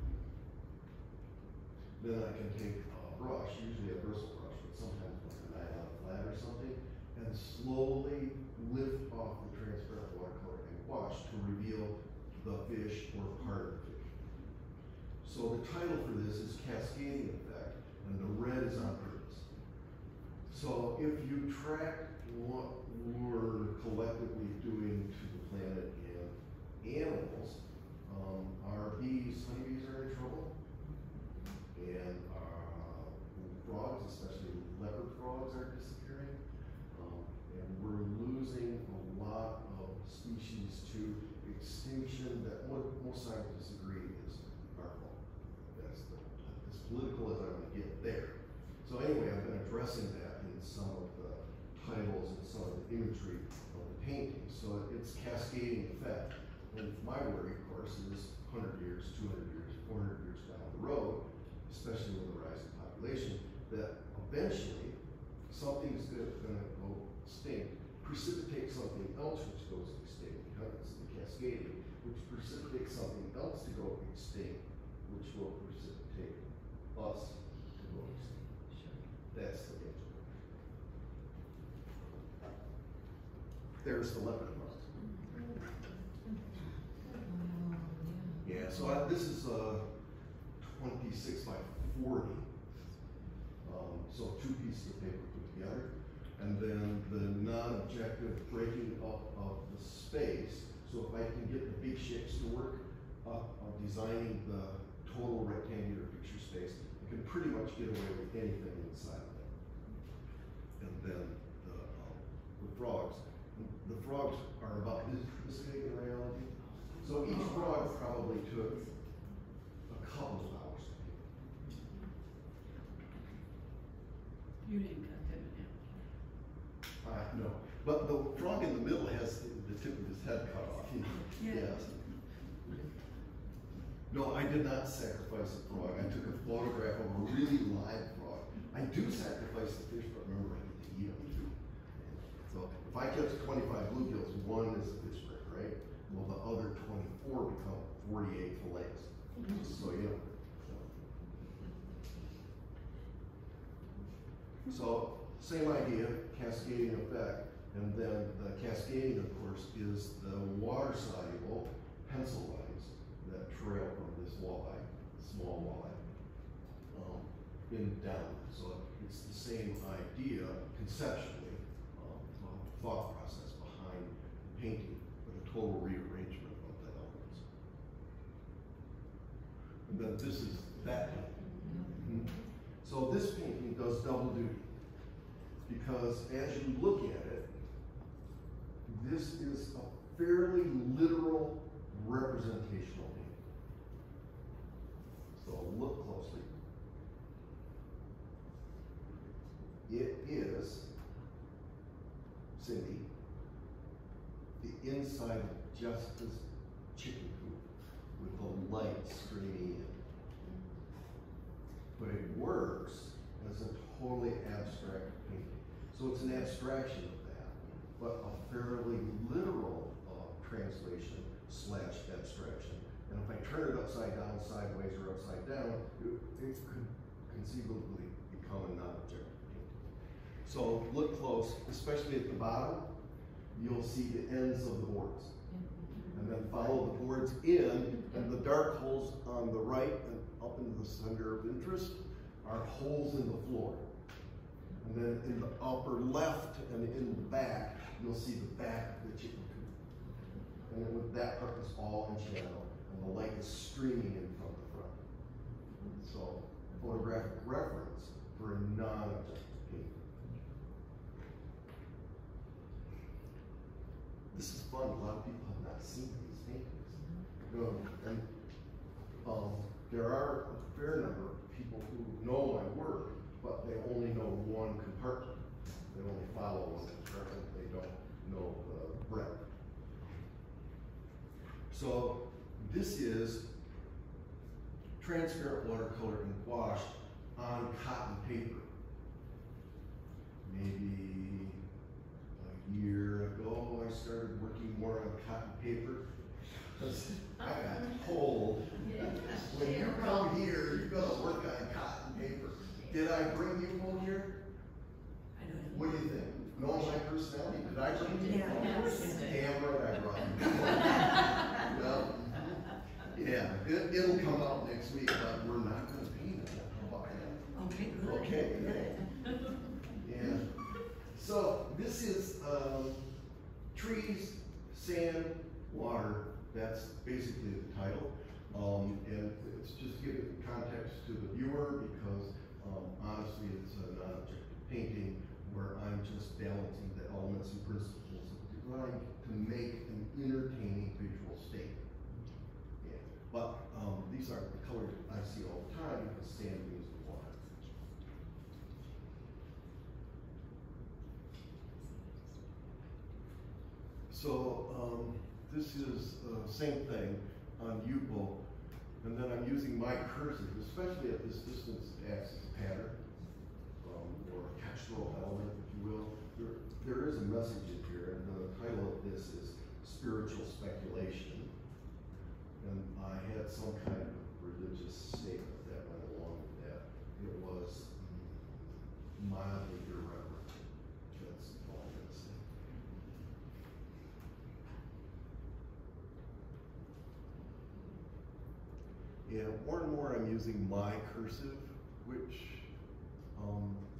Then I can take a brush, usually a bristle brush, but sometimes like a nylon flat or something, and slowly lift off the transparent watercolor and gouache to reveal the fish or part of the fish. So the title for this is Cascading Effect, and the red is on purpose. So if you track what we're collectively doing to the planet and animals, our bees, honeybees are in trouble, and frogs, especially leopard frogs, are disappearing, and we're losing a lot of species to extinction that most scientists agree is our fault. That's as political as I'm going to get there. So anyway, I've been addressing that in some of the titles and some of the imagery of the painting. So it's cascading effect. And my worry, of course, is 100 years, 200 years, 400 years down the road, especially with the rising population, that eventually something's going to go extinct, precipitate something else which goes extinct, because it's the cascading, which precipitates something else to go extinct, which will precipitate us to go extinct. Sure. That's the danger. There's the leopard frogs. Yeah, so this is 26 by 40. So 2 pieces of paper put together. And then the non-objective breaking up of the space. So if I can get the big shapes to work of designing the total rectangular picture space, I can pretty much get away with anything inside of it. And then the frogs. The frogs are about this big in reality. So each frog probably took a couple of hours to paint. You didn't cut them in half. No, but the frog in the middle has the tip of his head cut off. Yes. No, I did not sacrifice a frog. I took a photograph of a really live frog. I do sacrifice the fish, but remember I get to eat them too. So if I catch 25 bluegills, one is a fish print, right? Well, the other 24 become 48 fillets. So, you know. So, same idea, cascading effect. And then the cascading, of course, is the water-soluble pencil lines that trail from this walleye, small walleye, in down. So it's the same idea, conceptually, thought process behind painting, with a total rearrangement of the elements. And then this is that painting. So this painting does double duty, because as you look at it, this is a fairly literal representational painting. So look closely. It is, Cindy, the inside of Jessica's chicken coop with the light streaming in. But it works as a totally abstract painting. So it's an abstraction of that, but a fairly literal translation / abstraction. And if I turn it upside down, sideways, or upside down, it could conceivably become a non-objective painting. So look close, especially at the bottom, you'll see the ends of the boards. And then follow the boards in, and the dark holes on the right and up into the center of interest are holes in the floor. And then in the upper left and in the back, you'll see the back of the chicken coop. And then with that part is all in shadow, and the light is streaming in from the front. So, photographic reference for a non-objective painting. This is fun. A lot of people have not seen these paintings. And there are a fair number of people who know my work, but they only know one compartment. They only follow one compartment. They don't know the breadth. So this is transparent watercolor and gouache on cotton paper. Maybe a year ago, I started working more on cotton paper. I got told, when you come here, you gotta work on cotton paper. Did I bring you over here? What do you think? Know my personality? Did I bring you? Damn right I brought you. Well, yeah, it'll come out next week, but we're not gonna paint it. How about that? Okay, good. Okay, good. Yeah. So this is trees, sand, water. That's basically the title. And it's just giving context to the viewer because honestly it's a non-objective painting where I'm just balancing the elements and principles of design to make an entertaining visual statement. Yeah. But these aren't the colors I see all the time because sand means the water. So this is the same thing on U-boat, and then I'm using my cursive, especially at this distance, acts as a pattern or a textural element, if you will. There is a message in here, and the title of this is Spiritual Speculation, and I had some kind of religious statement that went along with that. It was mildly irreverent. That's all I'm going to say. Yeah, more and more I'm using my cursive, which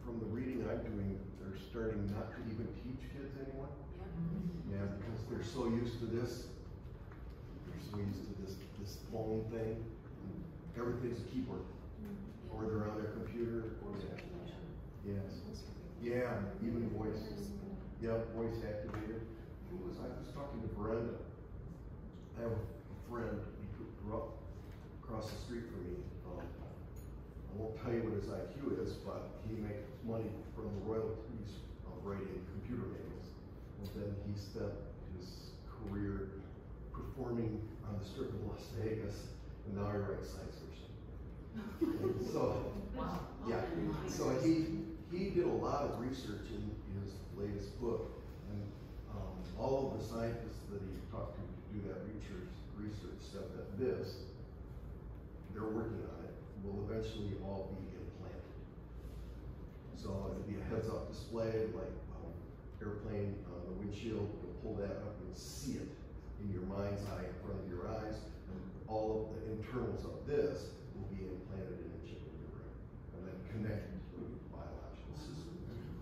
from the reading I'm doing, they're starting not to even teach kids anymore. Yeah, because they're so used to this. They're so used to this phone thing. Everything's a keyboard. Or they're on their computer. Yes. Yeah, even voice. Yeah, voice activated. I was talking to Brenda. I have a friend, he grew up across the street from me. I won't tell you what his IQ is, but he makes money from the royalties of writing computer manuals. And then he spent his career performing on the Strip of Las Vegas, and now he writes science fiction. So, yeah, so he did a lot of research in his latest book, and all of the scientists that he talked to do that research said that this, they're working on it, will eventually all be implanted. So it'll be a heads-up display, like airplane on the windshield. You'll pull that up and see it in your mind's eye, in front of your eyes, and all of the internals of this will be implanted in a chip in your brain, and then connected to a biological system.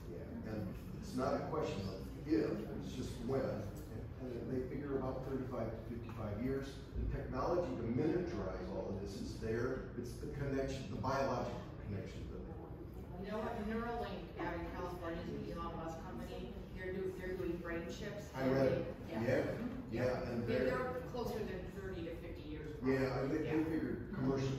Yeah, and it's not a question of if, it's just when. And they figure about 35 to 55 years. The technology to miniaturize all of this is there. It's the connection, the biological connection that they're working on. You know what, Neuralink out in California is the Elon Musk company. They're doing brain chips. I read it. Yeah, and they're closer than 30 to 50 years. Yeah, and they figured commercial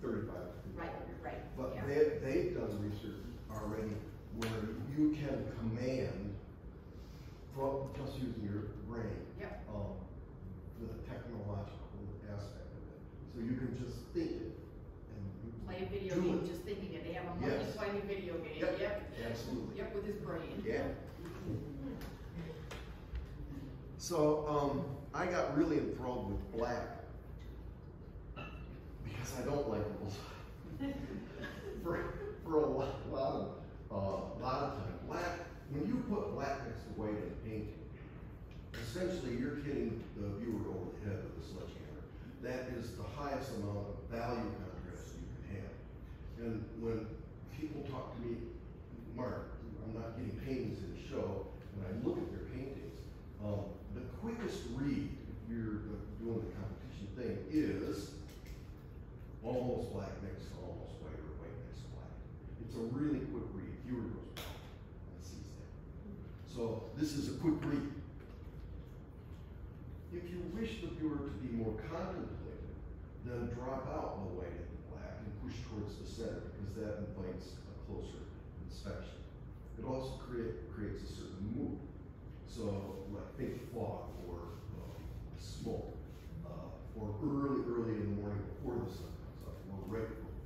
35 to 50. Right. But yeah. they've done research already where you can command from just using your brain. Yep. The technological aspect of it. So you can just think it and you Play a video do game, it. just thinking it. They have a monkey Yes. playing a video game. Yep. Absolutely. Yep, with his brain. Yeah. So I got really enthralled with black because I don't like rules. for a lot of time, black. When you put black next to white in a painting, essentially you're hitting the viewer over the head with a sledgehammer. That is the highest amount of value contrast you can have. And when people talk to me, Mark, I'm not getting paintings in the show, and I look at their paintings, the quickest read, if you're doing the competition thing, is almost black next to almost white or white next to black. It's a really quick read. Viewer goes, wow, and sees that. So this is a quick read. If you wish the viewer to be more contemplative, then drop out the white and the black and push towards the center because that invites a closer inspection. It also creates a certain mood. So like think fog or smoke, or early in the morning before the sun comes up, or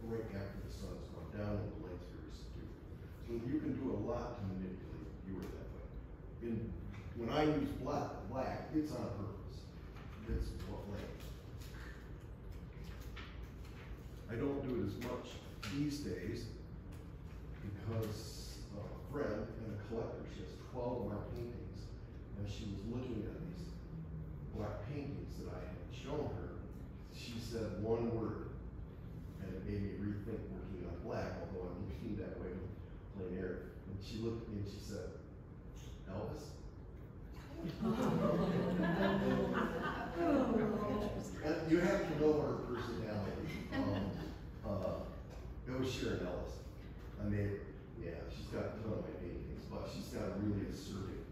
right after the sun's gone down I use black, it's on purpose. It's black. I don't do it as much these days because a friend and a collector, she has 12 of our paintings, and she was looking at these black paintings that I had shown her. She said one word, and it made me rethink working on black, although I'm looking that way with plein air. And she looked at me and she said, Elvis? And you have to know her personality. It was Sharon Ellis. I mean, yeah, she's got a ton of my paintings, but she's got a really assertive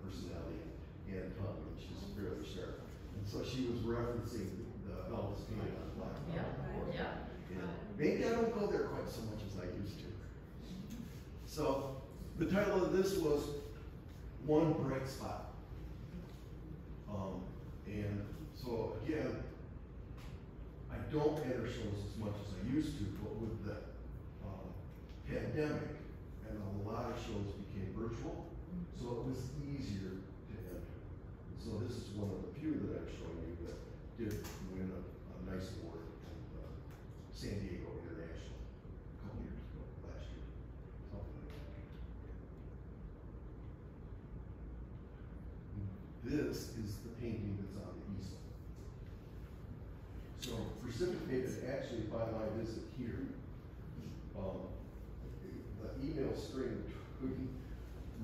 personality and tongue, and she's fairly sharp. And so she was referencing the Elvis painting on black. Yeah. Maybe I don't go there quite so much as I used to. So the title of this was One Bright Spot. And so again, I don't enter shows as much as I used to, but with the pandemic, and a lot of shows became virtual, so it was easier to enter. So this is one of the few that I'm showing you that did win a nice award at San Diego International a couple years ago, last year, something like that. This is the painting that's on the easel. So precipitated actually by my visit here. The email string between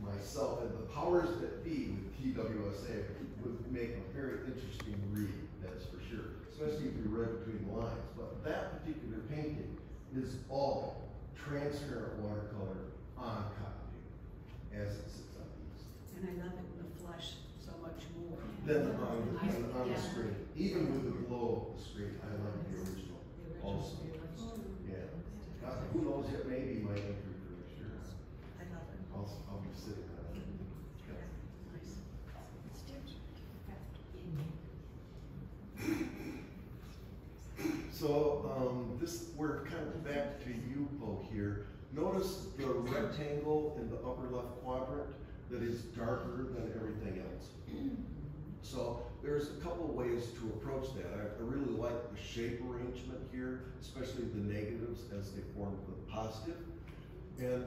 myself and the powers that be with TWSA would make a very interesting read, that's for sure, especially if you read between the lines. But that particular painting is all transparent watercolor on cotton paper as it sits on the easel. And I love it in the flush so much more. Then on the screen, even with the glow of the screen, I like the original also. Yeah. Who knows, it may be my entry for next year. I love it. I'll be sitting on it. So we're kind of back to you, Bo, here. Notice the rectangle in the upper left quadrant that is darker than everything else. So there's a couple of ways to approach that. I really like the shape arrangement here, especially the negatives as they form the positive. And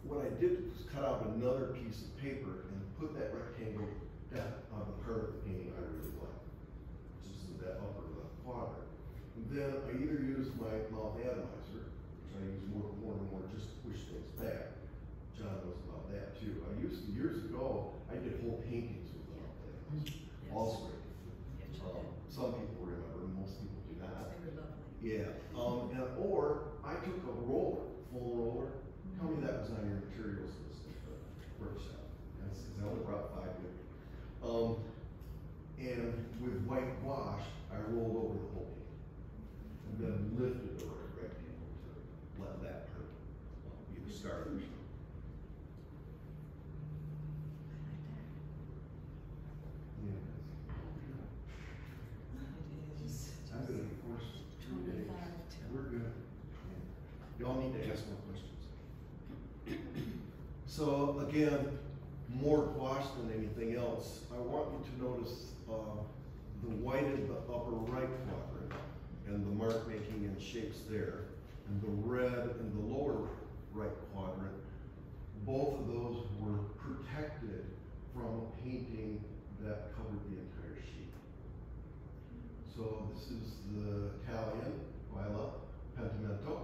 what I did was cut out another piece of paper and put that rectangle down on the part of the painting I really like, which is in that upper left quadrant. And then I either use my mouth atomizer, which I use more and more just to push things back. John knows about that too. I used to, years ago, I did whole paintings with mouth atomizer, all spray. Some people remember, most people do not. They were lovely. Yeah, or I took a roller, full roller. Tell me that was on your materials list at the workshop. Because I only brought 5 with me. And with white wash, I rolled over the whole painting. And then lifted over a rectangle to let that part be the start of the show. I'm going to force 2 days. We're good. Y'all need to ask more questions. So again, more gouache than anything else. I want you to notice the white in the upper right quadrant and the mark making and shapes there, and the red in the lower right quadrant. Both of those were protected from a painting that covered the entire sheet. So this is the Italian Viola Pentimento,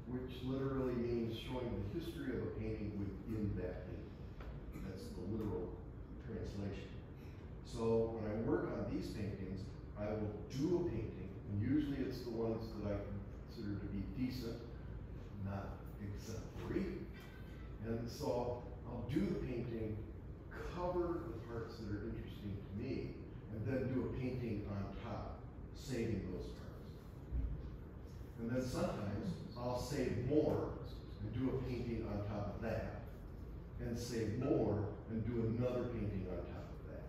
which literally means showing the history of a painting within that painting. That's the literal translation. So when I work on these paintings, I will do a painting, and usually it's the ones that I consider to be decent, not exemplary. And so I'll do the painting, cover the parts that are interesting to me, and then do a painting on top, saving those parts. And then sometimes I'll save more and do a painting on top of that, and save more and do another painting on top of that.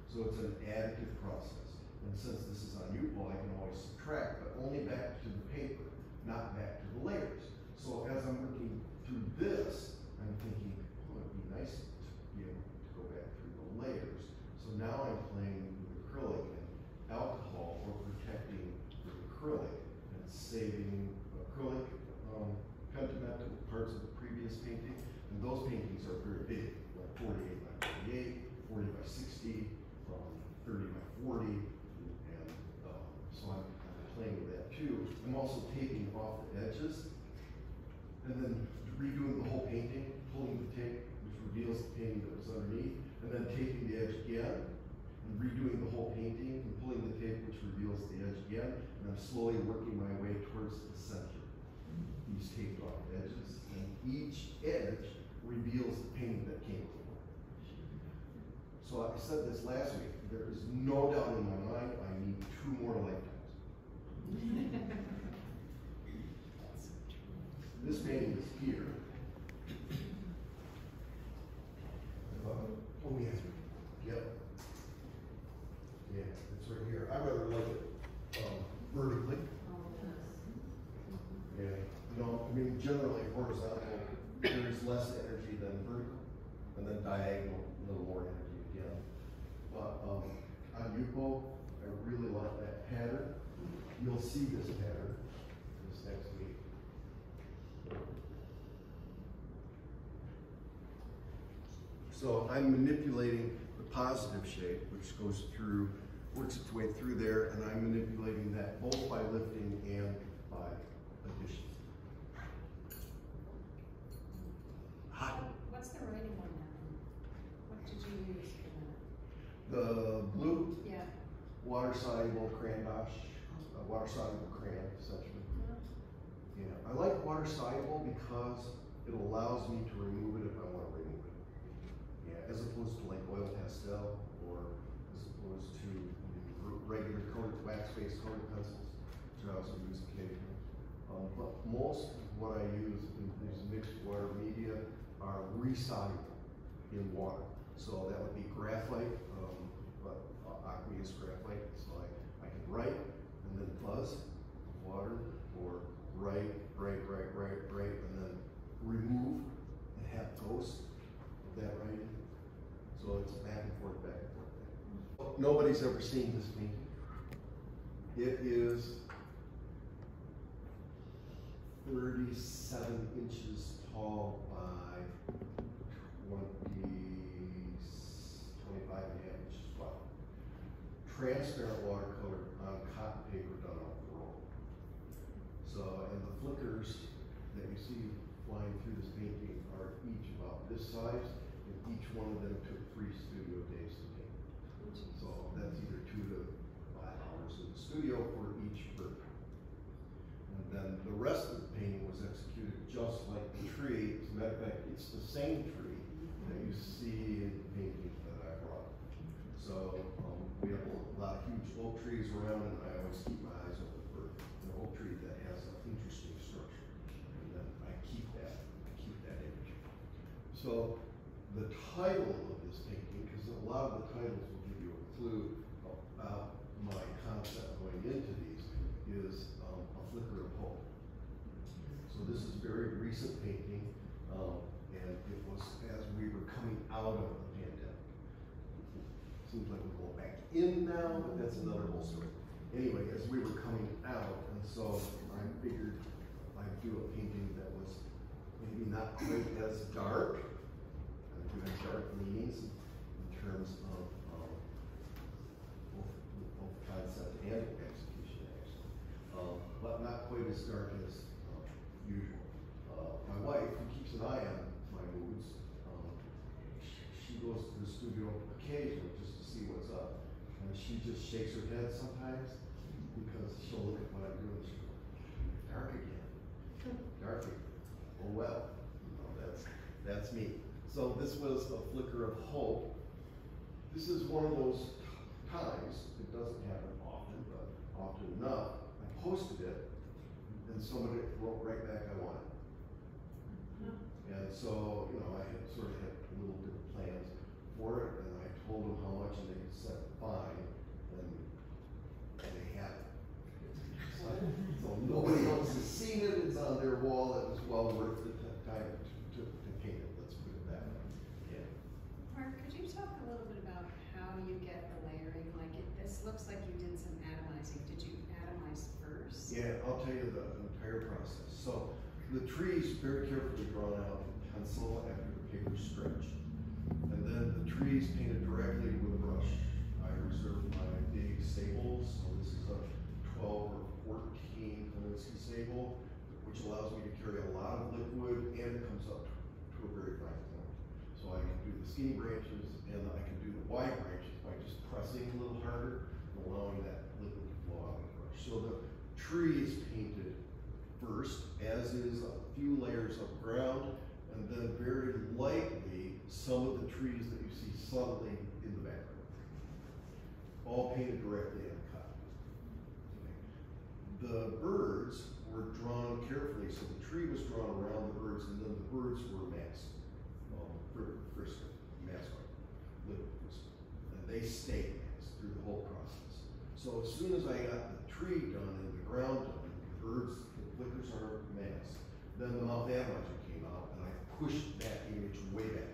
So it's an additive process. And since this is on U-Ball, I can always subtract, but only back to the paper, not back to the layers. So as I'm working through this, I'm thinking, oh, it'd be nice to be able to go back layers. So now I'm playing with acrylic and alcohol or protecting with acrylic and saving acrylic pentiment parts of the previous painting. And those paintings are very big, like 48 by 48, 40 by 60, 30 by 40, and so I'm playing with that too. I'm also taping off the edges and then redoing the whole painting, pulling the tape, which reveals the painting that was underneath, and then taping the edge again, and redoing the whole painting, and pulling the tape, which reveals the edge again, and I'm slowly working my way towards the center. These taped off edges, and each edge reveals the painting that came before. So I said this last week, there is no doubt in my mind I need 2 more lifetimes. This painting is here. Oh yeah, yep. Yeah, it's right here. I rather like it vertically. Yeah, you know, I mean, generally horizontal carries less energy than vertical, and then diagonal a little more energy again. But on Yupo, I really like that pattern. You'll see this pattern this next week. So I'm manipulating the positive shape, which goes through, works its way through there, and I'm manipulating that both by lifting and by addition. What's the writing on that one? What did you use for that? The blue, Yeah. water-soluble crayon dash, water-soluble crayon, essentially. Yeah, I like water-soluble because it allows me to remove it if I want to remove it. Yeah, as opposed to like oil pastel, or as opposed to regular colored wax-based colored pencils, which I also use occasionally. But most of what I use in these mixed water media are resoluble in water. So that would be graphite, but aqueous graphite. So I can write and then buzz water, or write, and then remove and have ghosts of that writing. So it's back and forth, back and forth. Nobody's ever seen this painting. It is 37 inches tall by 25 and a half inches wide. Transparent watercolor on cotton paper done off the roll. So, and the flickers that you see flying through this painting are each about this size, and each one of them took 3 studio days to paint. So that's either 2 to 5 hours in the studio for each bird. And then the rest of the painting was executed just like the tree. As a matter of fact, it's the same tree that you see in the painting that I brought. So we have a lot of huge oak trees around, and I always keep my eyes open for an oak tree that has an interesting structure. And then I keep that image. So the title of this painting, because a lot of the titles will give you a clue about my concept going into these, is A Flicker of Hope. So this is a very recent painting, and it was as we were coming out of the pandemic. Seems like we're going back in now, but that's another whole story. Anyway, as we were coming out, and so I figured I'd do a painting that was maybe not quite as dark. I do have dark leanings in terms of both concept and execution, actually, but not quite as dark as usual. My wife, who keeps an eye on my moods, she goes to the studio occasionally just to see what's up, and she just shakes her head sometimes because she'll look at what I'm doing. She'll go, dark again, dark again. Oh well, you know, that's me. So this was A Flicker of Hope. This is one of those times, it doesn't happen often, but often enough, I posted it, and somebody wrote right back, I want it. And so, you know, I had sort of had little different plans for it, and I told them how much, and they said fine, and they had it. So nobody else has seen it, it's on their wall, it was well worth the time to paint it, let's put it that way. Yeah. Mark, could you tell talk a little bit about how you get the layering? Like this looks like you did some atomizing. Did you atomize first? Yeah, I'll tell you the entire process. So the trees very carefully drawn out in pencil after the paper stretched. And then the trees painted directly with a brush. I reserved my big sables, so this is a 12 or 14 Kaminsky sable, which allows me to carry a lot of liquid and it comes up to a very fine point. So I can do the skinny branches and I can do the wide branches by just pressing a little harder and allowing that liquid to flow out of the brush. So the tree is painted first, as is a few layers of ground, and then very lightly some of the trees that you see subtly in the background. All painted directly and cut. Okay. The birds were drawn carefully, so the tree was drawn around the birds, and then the birds were masked. And they stayed masked through the whole process. So as soon as I got the tree done and the ground done, the birds, the flickers are masked, then the mouth atomizer came out, and I pushed that image way back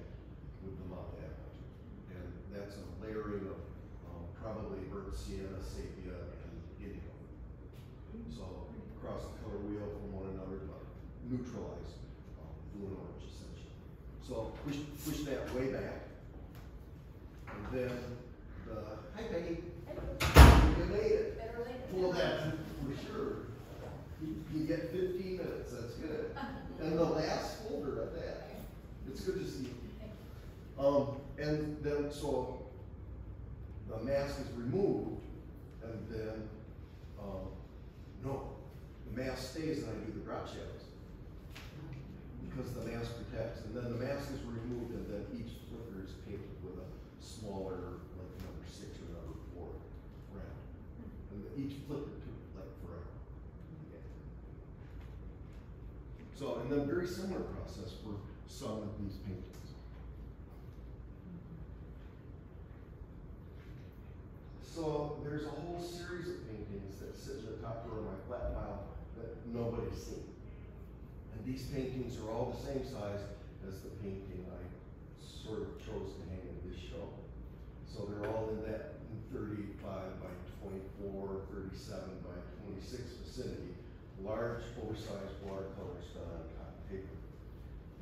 with the mouth atomizer. And that's a layering of probably burnt sienna, sepia, and indigo. So across the color wheel from one another, but neutralize blue and orange essentially. So push that way back, and then hi Peggy, you made it. Better late than Well, never. that's for sure. You get 15 minutes. That's good. And the last folder at that. It's good to see you. And then so the mask is removed, and then no, the mask stays, and I do the drop shadows because the mask protects. And then the mask is removed, and then each flicker is painted with a smaller, like number 6 or number 4 round, and each flicker too, like forever. Yeah. So, and then very similar process for some of these paintings. So there's a whole series of paintings that sit in the top drawer of my flat file that nobody's seen. And these paintings are all the same size as the painting I sort of chose to hang in this show. So they're all in that 35 by 24, 37 by 26 vicinity, large oversized watercolors done on cotton paper.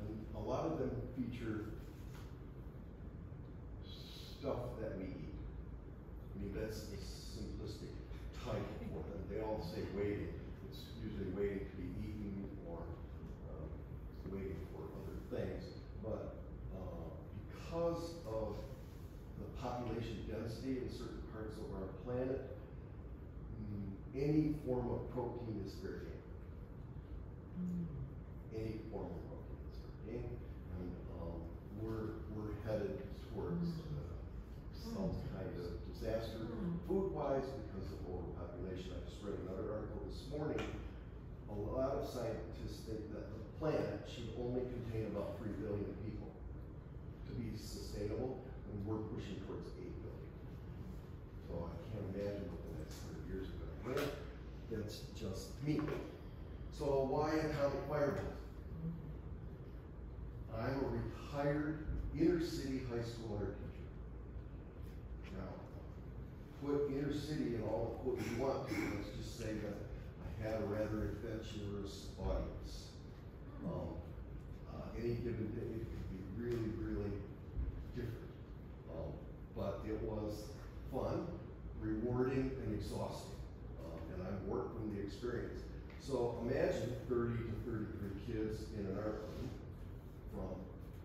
And a lot of them feature stuff that we eat. I mean, that's the simplistic title for them. They all say waiting. It's usually waiting to be eaten or waiting for other things. But because of the population density in certain parts of our planet, any form of protein is fair game. Any form of protein is fair game. And we're headed towards some kind of disaster food-wise because of overpopulation. I just read another article this morning. A lot of scientists think that the planet should only contain about 3 billion people to be sustainable, and we're pushing towards 8 billion. So I can't imagine what the next 100 years are going to bring. That's just me. So why atomic fireballs? I'm a retired inner city high school art teacher. Now, put inner city in all the quotes you want to. Let's just say that I had a rather adventurous audience. Any given day it could be really, really different. But it was fun, rewarding, and exhausting. And I've worked from the experience. So imagine 30 to 33 kids in an art room from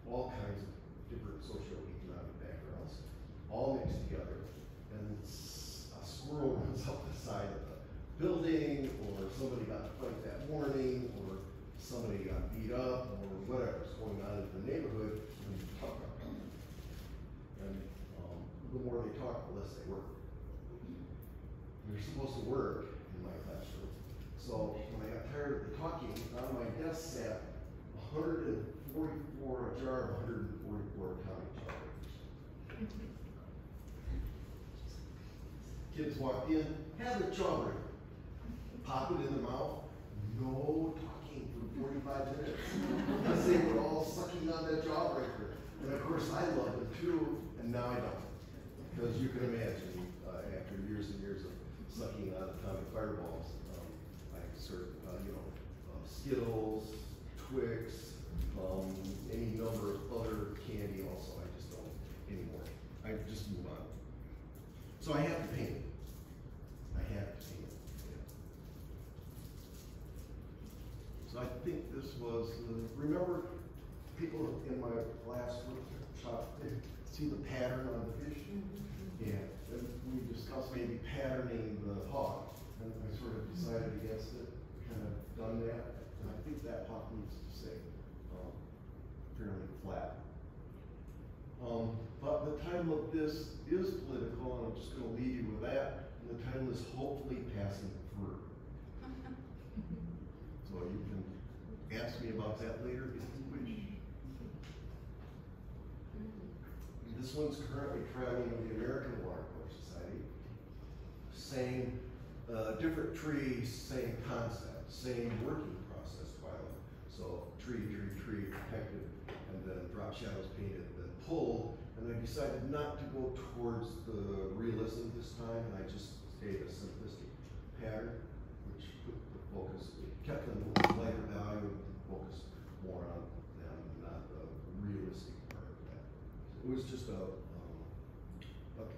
all kinds of different socioeconomic backgrounds, all mixed together, and a squirrel runs up the side of the building, or somebody got in a fight that morning, or somebody got beat up, or whatever's going on in the neighborhood, and talk about it. And the more they talk, the less they work. You're supposed to work in my classroom. So when I got tired of the talking, on my desk sat 144, a jar of 144 atomic chocolates. Kids walked in, have a chocolate, pop it in the mouth, no talking for 45 minutes. Because they were all sucking on that jawbreaker. And of course I loved it too, And now I don't. Because you can imagine, after years and years of sucking on atomic fireballs, I serve, Skittles, Twix, any number of other candy also. I just don't anymore. I just move on. So I have to paint it. I have to paint it. Yeah. So I think this was, remember people in my last workshop, they see the pattern on the fish? Yeah, and we discussed maybe patterning the hawk, and I sort of decided against it, kind of done that, and I think that hawk needs to stay fairly flat. But the title of this is political, and I'm just going to leave you with that, and the title is Hopefully Passing Through. So you can ask me about that later if you wish. This one's currently traveling with the American Watercolor Society. Same, different trees, same concept, same working process, twilight. So tree, protected, and then drop shadows painted, then pulled. And I decided not to go towards the realism this time, and I just stayed a simplistic pattern, which put the focus, kept them lighter value, and focused more on them, not the realistic part of that. It was just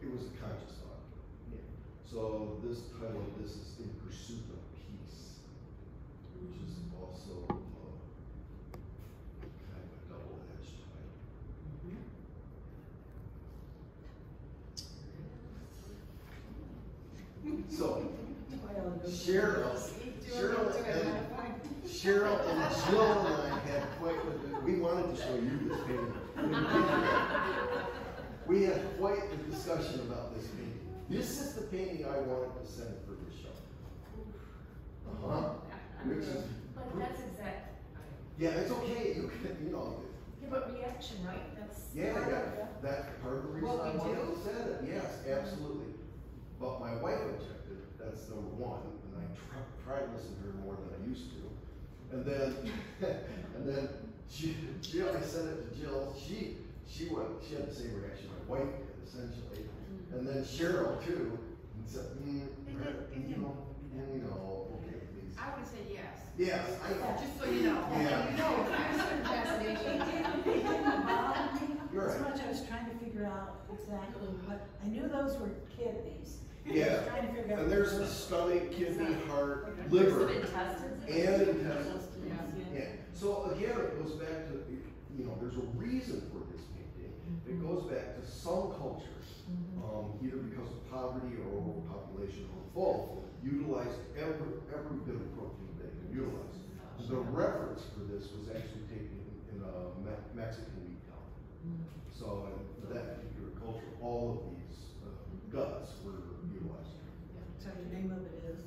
it was a conscious thought. Yeah. So this title of this is In Pursuit of Peace, which is also kind of a double-edged title. So Cheryl and Jill and I had we wanted to show you this painting. We had quite a discussion about this painting. This is the painting I wanted to send for the show. Which is, but that's exact. yeah, it's okay. You can, Yeah, but reaction, right? That's that's part of the reason I wanted to send it. Yes, absolutely. But my wife objected. That's number one, and I tried to listen to her more than I used to. And then Jill, I sent it to Jill. She had the same reaction my wife did, essentially. And then Cheryl too, and said, okay, please. I would say yes. Yes, I know. Just so you know. Yeah. You're As right. much I was trying to figure out exactly what, I knew those were kidneys. Yeah. I was trying to figure out. And there's the stomach, kidney, heart, liver, Some intestines. and intestines. Yeah. So again, it goes back to, there's a reason for this painting. It goes back to some cultures, either because of poverty or overpopulation or both, utilized every bit of protein they could utilize. The reference for this was actually taken in a Mexican meat town. So in that particular culture, all of these guts were utilized. So the name of it is?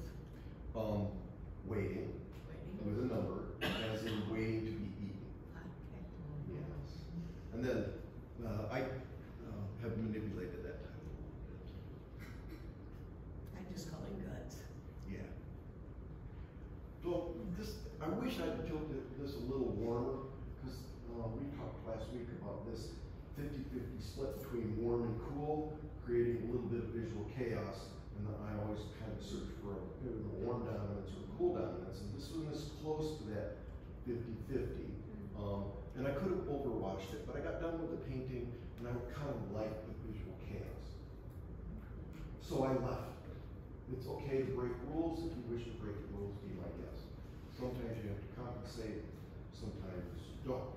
Waiting, with a number, as in waiting to be eaten. Okay. Yes. And then I have manipulated that title a little bit. I just call it guts. Yeah. So I wish I'd tilted this a little warmer, because we talked last week about this 50-50 split between warm and cool, creating a little bit of visual chaos. And I always kind of search for a warm dominance or cool dominance, and this one is close to that 50-50. And I could have overwatched it, but I got done with the painting, and I kind of liked the visual chaos. So I left. It's okay to break rules. If you wish to break the rules, be my guest. Sometimes you have to compensate, sometimes you don't.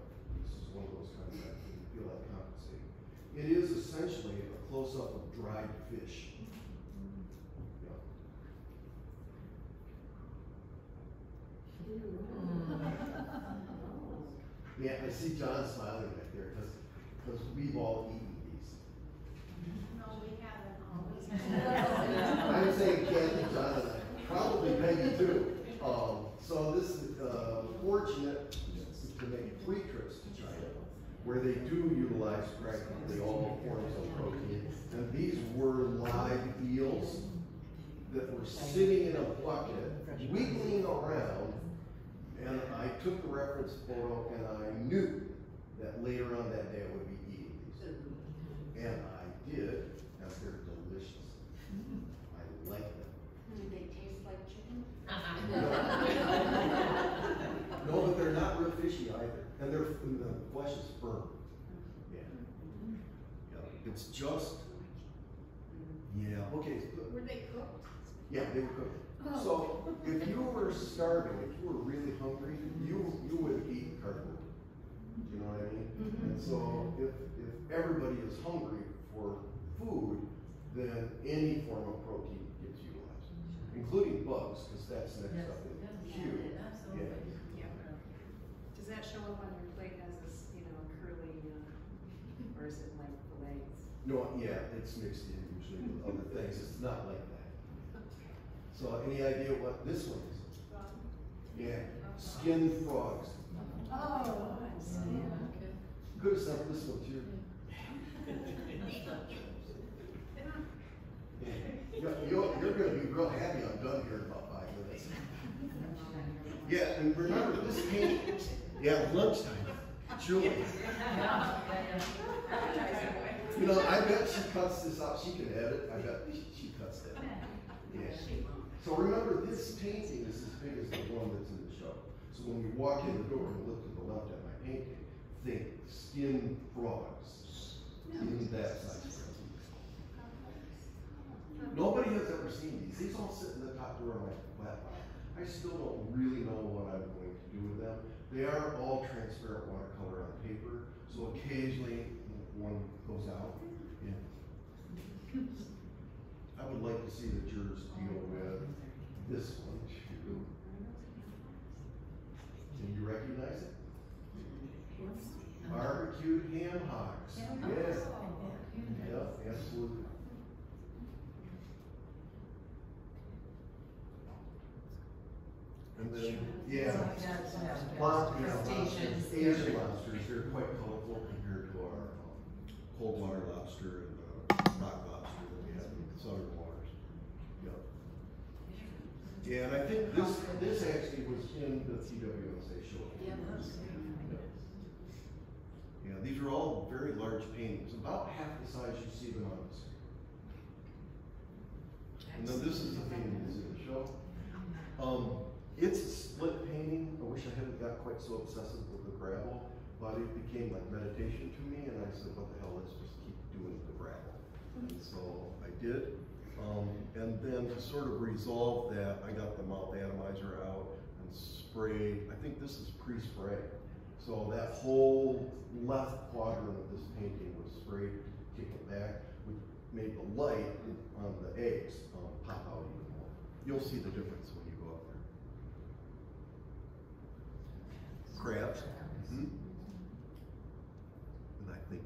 This is one of those times that you feel like compensating. It is essentially a close-up of dried fish. Yeah, I see John smiling back there because we've all eaten these. No, we haven't always. I'm saying Kathy, John, and I, probably Peggy too. So this is fortunate to make 3 trips to China, where they do utilize practically all forms of protein. And these were live eels that were sitting in a bucket, wiggling around. And I took the reference photo, and I knew that later on that day I would be eating these. And did, and they're delicious. I like them. Do they taste like chicken? No, but they're not real fishy either, and the flesh is firm. Yeah. Yeah, it's just. Yeah. Okay. Were they cooked? Yeah, they were cooked. So if you were starving, if you were really hungry, you would eat cardboard. You know what I mean? And so if everybody is hungry for food, then any form of protein gets utilized, including bugs, because that's next up in queue. Yeah. Does that show up on your plate as a, curly, or is it like fillets? No, yeah, it's mixed in usually with other things. It's not like that. So any idea what this one is? Yeah, skinned frogs. Oh, Could have sent this one too. Yeah. You're going to be real happy I'm done here in about 5 minutes. Yeah, and remember this paint. Yeah, lunchtime. Julie. You know, I bet she cuts this out. She can edit. I bet she cuts that. Yeah. So remember, this painting is as big as the one that's in the show. So when you walk in the door and look to the left at my painting, think skinned frogs in that size. Nobody has ever seen these. These all sit in the top drawer of my laptop. I still don't really know what I'm going to do with them. They are all transparent watercolor on paper, so occasionally one goes out. Yeah. I would like to see the jurors deal with this one too. Can you recognize it? Barbecued ham hocks. Yeah. Yeah, absolutely. And then, yeah, Asian lobsters, they're quite colorful compared to our cold water lobster and rock lobster that we have in southern waters. Yeah. Yeah, and I think this actually was in the TWSA show. Yeah, these are all very large paintings, about half the size you see them on the screen. And then this is the painting that's in the show. It's a split painting. I wish I hadn't got quite so obsessive with the gravel, but it became like meditation to me, and I said, what the hell, let's just keep doing the gravel. And so I did. And then to sort of resolve that, I got the mouth atomizer out and sprayed. I think this is pre-spray. So that whole left quadrant of this painting was sprayed to kick it back, which made the light on the eggs pop out even more. You'll see the difference when you go up there. Crabs. And I think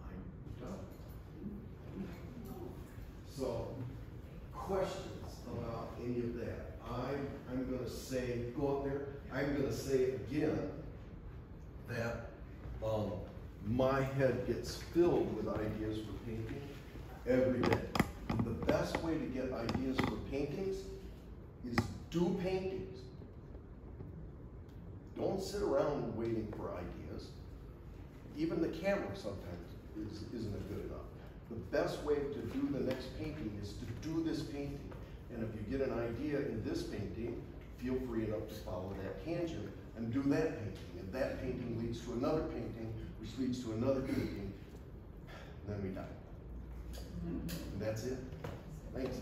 I'm done. So, questions about any of that? I'm going to say, go up there, I'm going to say again that my head gets filled with ideas for painting every day. The best way to get ideas for paintings is do paintings. Don't sit around waiting for ideas. Even the camera sometimes isn't good enough. The best way to do the next painting is to do this painting. And if you get an idea in this painting, feel free enough to follow that tangent and do that painting. And that painting leads to another painting, which leads to another painting. And then we die. And that's it. Thanks.